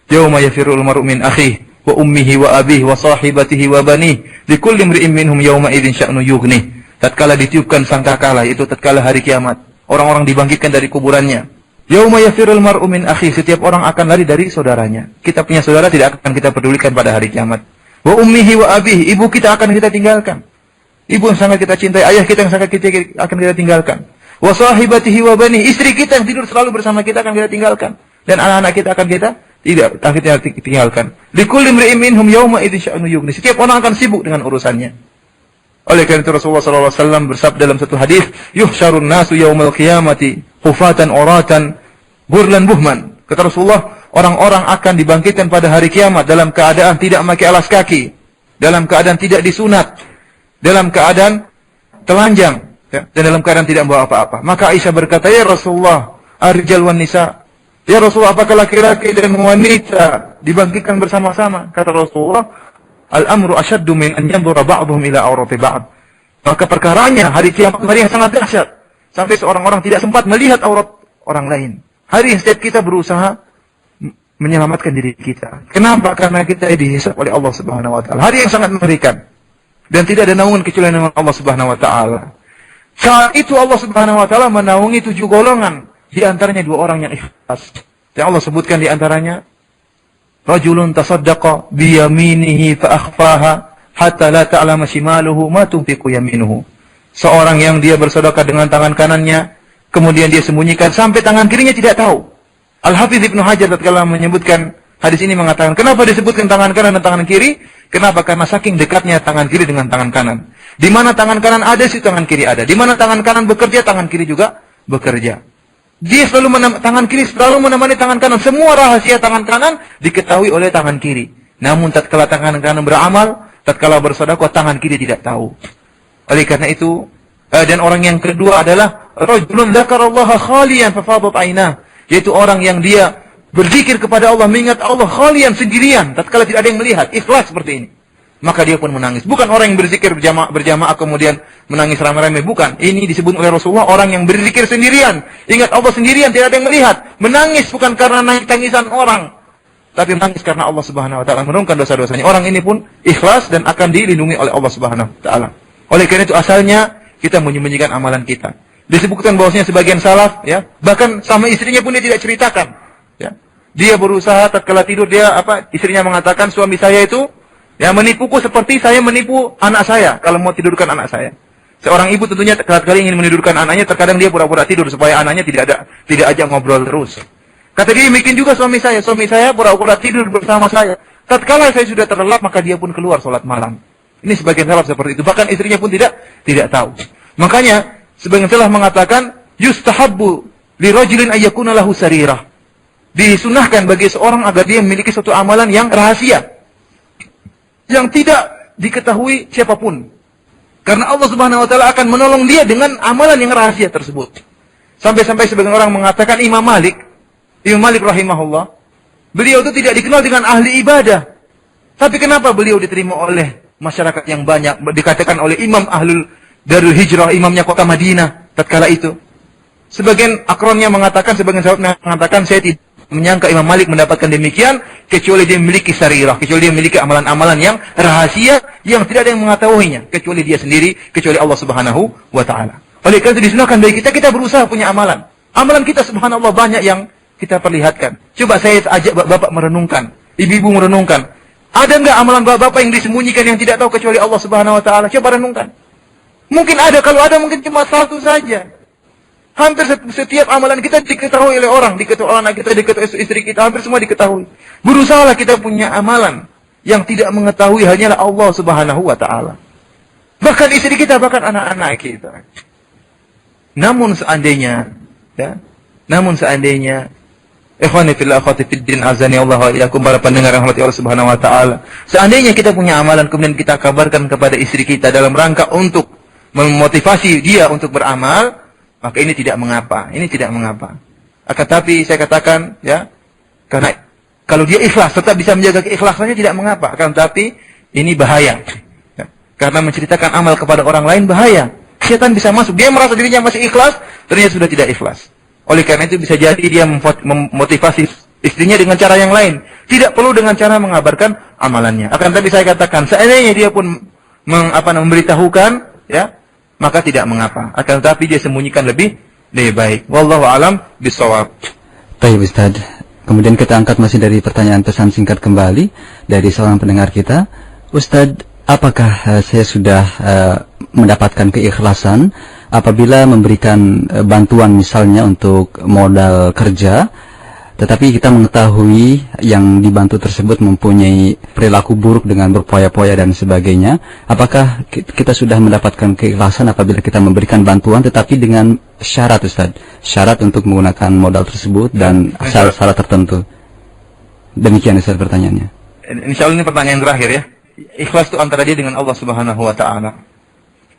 yauma yafirul mar'u min akhihi wa ummihi wa abihi wa sahibatihi wa banihi likulli imri'in minhum yauma idzin sya'nu yughni." Tatkala ditiupkan sangkakala, itu tatkala hari kiamat, orang-orang dibangkitkan dari kuburannya. Yauma yafirul mar'u min akhihi, setiap orang akan lari dari saudaranya. Kita punya saudara tidak akan kita pedulikan pada hari kiamat. Wa ummihi wa abihi, ibu kita akan kita tinggalkan. Ibu yang sangat kita cintai, ayah kita yang sangat kita akan kita tinggalkan. Wa sahibatihi wa bani, istri kita yang tidur selalu bersama kita akan kita tinggalkan, dan anak-anak kita akan kita tinggalkan. Likulli imri'in minhum yawma idzin sya'nu yughni, setiap orang akan sibuk dengan urusannya. Oleh karena itu Rasulullah sallallahu alaihi wasallam bersabda dalam satu hadis, yuhsyarun nasu yaumal qiyamati hufatan uratan burlan buhman. Kata Rasulullah, orang-orang akan dibangkitkan pada hari kiamat dalam keadaan tidak memakai alas kaki, dalam keadaan tidak disunat, dalam keadaan telanjang, ya, dan dalam keadaan tidak membawa apa-apa. Maka Aisyah berkata, "Ya Rasulullah, ar-rijal wan nisa." Ya Rasulullah, apakah laki-laki dan wanita dibangkitkan bersama-sama? Kata Rasulullah, "Al-amru asyaddu min an yanzura ba'dhum ila awrati ba'd." Maka perkaranya hari kiamat hari yang sangat dahsyat, sampai seorang orang tidak sempat melihat aurat orang lain. Hari yang setiap kita berusaha menyelamatkan diri kita. Kenapa? Karena kita dihisab oleh Allah Subhanahu wa taala. Hari yang sangat mengerikan. Dan tidak ada naungan kecuali naungan Allah Subhanahu wa taala. Saat itu Allah Subhanahu wa taala menaungi 7 golongan, di antaranya 2 orang yang ikhlas. Yang Allah sebutkan di antaranya, rajulun tasaddaqa bi yaminihi fa akhfaha hatta la ta'lama shimaluhu ma tunfiqu yaminuhu. Seorang yang dia bersedekah dengan tangan kanannya, kemudian dia sembunyikan sampai tangan kirinya tidak tahu. Al-Hafiz Ibnu Hajar tatkala menyebutkan hadis ini mengatakan, kenapa disebutkan tangan kanan dan tangan kiri? Kenapa? Karena saking dekatnya tangan kiri dengan tangan kanan. Di mana tangan kanan ada, situ tangan kiri ada. Di mana tangan kanan bekerja, tangan kiri juga bekerja. Dia tangan kiri selalu menemani tangan kanan. Semua rahasia tangan kanan diketahui oleh tangan kiri. Namun tatkala tangan kanan beramal, tatkala bersedekah, tangan kiri tidak tahu. Oleh karena itu, dan orang yang kedua adalah rajulun dzakarallaha khaliyan fa fadat ainah, yaitu orang yang dia berzikir kepada Allah, mengingat Allah khaliyan, sendirian, tatkala tidak ada yang melihat, ikhlas seperti ini. Maka dia pun menangis. Bukan orang yang berzikir berjamaah kemudian menangis ramai-ramai, bukan. Ini disebut oleh Rasulullah orang yang berzikir sendirian, ingat Allah sendirian, tidak ada yang melihat. Menangis bukan karena tangisan orang, tapi menangis karena Allah Subhanahu wa taala menurunkan dosa-dosanya. Orang ini pun ikhlas dan akan dilindungi oleh Allah Subhanahu wa taala. Oleh karena itu asalnya kita menyembunyikan amalan kita. Disebutkan bahwasanya sebagian salaf, ya, bahkan sama istrinya pun dia tidak ceritakan, ya. Dia berusaha tatkala tidur istrinya mengatakan, suami saya itu ya menipuku seperti saya menipu anak saya kalau mau tidurkan anak saya. Seorang ibu tentunya tatkala ingin menidurkan anaknya, terkadang dia pura-pura tidur supaya anaknya tidak ajak ngobrol terus. Kata dia, demikian juga suami saya pura-pura tidur bersama saya. Tatkala saya sudah terlelap, maka dia pun keluar salat malam. Ini sebagian salaf seperti itu. Bahkan istrinya pun tidak tahu. Makanya sebagian salaf mengatakan, yustahabbu li rajulin ayyakuna lahu sarirah. Disunahkan bagi seorang agar dia memiliki suatu amalan yang rahasia, yang tidak diketahui siapapun. Karena Allah Subhanahu wa taala akan menolong dia dengan amalan yang rahasia tersebut. Sampai-sampai sebagian orang mengatakan Imam Malik rahimahullah, beliau itu tidak dikenal dengan ahli ibadah. Tapi kenapa beliau diterima oleh masyarakat yang banyak, dikatakan oleh imam ahlul darul hijrah, imamnya kota Madinah tatkala itu. Sebagian akronnya mengatakan, sebagian sahabat mengatakan, saya tidak menyangka Imam Malik mendapatkan demikian, kecuali dia memiliki sarirah, kecuali dia memiliki amalan-amalan yang rahasia, yang tidak ada yang mengetahuinya, kecuali dia sendiri, kecuali Allah Subhanahu wa Ta'ala. Oleh karena itu disunahkan bagi kita berusaha punya amalan. Amalan kita subhanallah banyak yang kita perlihatkan. Coba saya ajak bapak merenungkan, ibu-ibu merenungkan. Ada enggak amalan bapak yang disembunyikan yang tidak tahu kecuali Allah Subhanahu wa Ta'ala? Coba renungkan. Mungkin ada, kalau ada mungkin cuma satu saja. Hampir setiap amalan kita diketahui oleh orang, diketahui anak kita, diketahui istri kita, hampir semua diketahui. Berusahalah kita punya amalan yang tidak mengetahui hanyalah Allah Subhanahu wa Ta'ala. Bahkan istri kita, bahkan anak-anak kita. Namun seandainya, ikhwani fillah akhwati fiddin azani Allah wa iyyakum, para pendengar yang rahmati Allah Subhanahu wa Ta'ala, seandainya kita punya amalan kemudian kita kabarkan kepada istri kita dalam rangka untuk memotivasi dia untuk beramal, maka ini tidak mengapa, Akan tapi saya katakan, ya, karena kalau dia ikhlas, tetap bisa menjaga keikhlasannya, tidak mengapa. Akan tapi ini bahaya, ya, karena menceritakan amal kepada orang lain bahaya. Syaitan bisa masuk, dia merasa dirinya masih ikhlas, ternyata sudah tidak ikhlas. Oleh karena itu bisa jadi dia memotivasi istrinya dengan cara yang lain, tidak perlu dengan cara mengabarkan amalannya. Akan tapi saya katakan, seandainya dia pun memberitahukan, ya, maka tidak mengapa. Akan tetapi dia sembunyikan lebih baik. Wallahu alam bisawab. Baik Ustaz. Kemudian kita angkat masih dari pertanyaan pesan singkat kembali dari seorang pendengar kita. Ustaz, apakah saya sudah mendapatkan keikhlasan apabila memberikan bantuan misalnya untuk modal kerja, tetapi kita mengetahui yang dibantu tersebut mempunyai perilaku buruk dengan berpoya-poya dan sebagainya? Apakah kita sudah mendapatkan keikhlasan apabila kita memberikan bantuan tetapi dengan syarat, Ustaz? Syarat untuk menggunakan modal tersebut dan syarat tertentu. Demikian Ustaz pertanyaannya. Insya Allah ini pertanyaan terakhir ya. Ikhlas itu antara dia dengan Allah Subhanahu wa Ta'ala.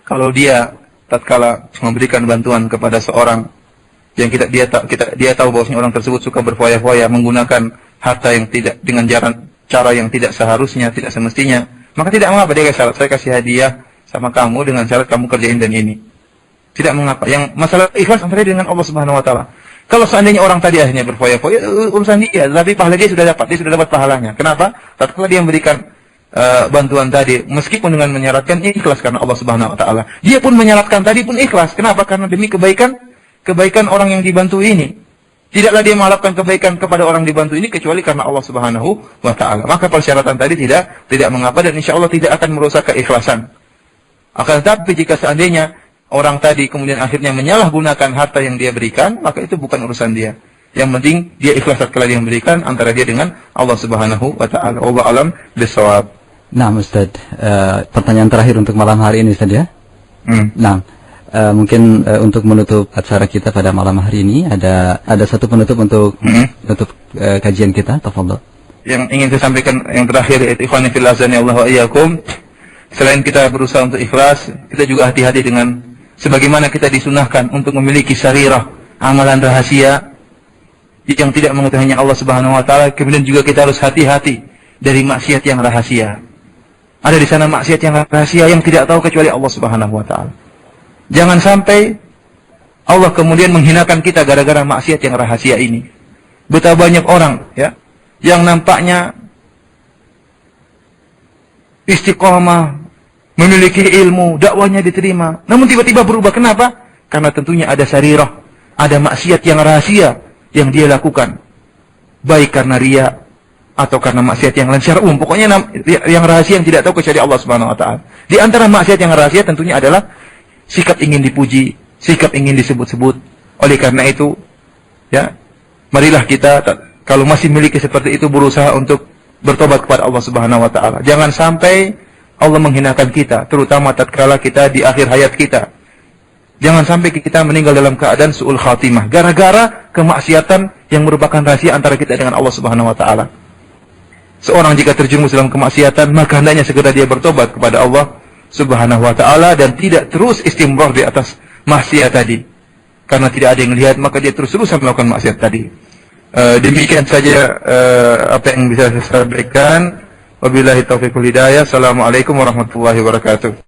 Kalau dia tatkala memberikan bantuan kepada seorang yang dia tahu bahwasanya orang tersebut suka berfoya-foya, menggunakan harta yang tidak dengan cara yang tidak seharusnya, tidak semestinya, maka tidak mengapa dia syarat, saya kasih hadiah sama kamu dengan syarat kamu kerjain dan ini. Tidak mengapa. Yang masalah ikhlas antara dia dengan Allah Subhanahu wa Ta'ala. Kalau seandainya orang tadi akhirnya berfoya-foya, urusan dia, tapi pahala dia sudah dapat pahalanya. Kenapa? Tatkala dia memberikan bantuan tadi, meskipun dengan menyaratkan ikhlas karena Allah Subhanahu wa Ta'ala. Dia pun menyaratkan tadi pun ikhlas. Kenapa? Karena demi kebaikan orang yang dibantu ini. Tidaklah dia mengharapkan kebaikan kepada orang dibantu ini kecuali karena Allah Subhanahu wa Ta'ala. Maka persyaratan tadi tidak mengapa dan insya Allah tidak akan merusak keikhlasan. Akan tetapi jika seandainya orang tadi kemudian akhirnya menyalahgunakan harta yang dia berikan, maka itu bukan urusan dia. Yang penting dia ikhlas tatkala dia memberikan antara dia dengan Allah Subhanahu wa Ta'ala. Wallahu a'lam bishawab. Nah, Ustaz, pertanyaan terakhir untuk malam hari ini, Ustaz ya. Nah, mungkin untuk menutup acara kita pada malam hari ini ada satu penutup untuk menutup kajian kita. Tafadhol. Yang ingin saya sampaikan yang terakhir yaitu ikhwani fillah azani Allah wa iyyakum. Selain kita berusaha untuk ikhlas, kita juga hati-hati dengan sebagaimana kita disunahkan untuk memiliki sarirah, amalan rahasia yang tidak mengetahuinya Allah Subhanahu wa Ta'ala. Kemudian juga kita harus hati-hati dari maksiat yang rahasia. Ada di sana maksiat yang rahasia yang tidak tahu kecuali Allah Subhanahu wa Ta'ala. Jangan sampai Allah kemudian menghinakan kita gara-gara maksiat yang rahasia ini. Betapa banyak orang ya yang nampaknya istiqomah, memiliki ilmu, dakwahnya diterima, namun tiba-tiba berubah. Kenapa? Karena tentunya ada sarirah, ada maksiat yang rahasia yang dia lakukan. Baik karena riya atau karena maksiat yang lain secara umum. Pokoknya yang rahasia yang tidak tahu kecuali Allah Subhanahu wa Ta'ala. Di antara maksiat yang rahasia tentunya adalah sikap ingin dipuji, sikap ingin disebut-sebut. Oleh karena itu, ya, marilah kita kalau masih memiliki seperti itu berusaha untuk bertobat kepada Allah Subhanahu wa Ta'ala. Jangan sampai Allah menghinakan kita, terutama tatkala kita di akhir hayat kita. Jangan sampai kita meninggal dalam keadaan su'ul khatimah gara-gara kemaksiatan yang merupakan rahasia antara kita dengan Allah Subhanahu wa Ta'ala. Seorang jika terjerumus dalam kemaksiatan, maka hendaknya segera dia bertobat kepada Allah Subhanahu wa Ta'ala dan tidak terus istimrar di atas maksiat tadi. Karena tidak ada yang melihat, maka dia terus-terusan melakukan maksiat tadi. Demikian saja apa yang bisa saya sampaikan. Wabillahi taufiq wal hidayah. Assalamualaikum warahmatullahi wabarakatuh.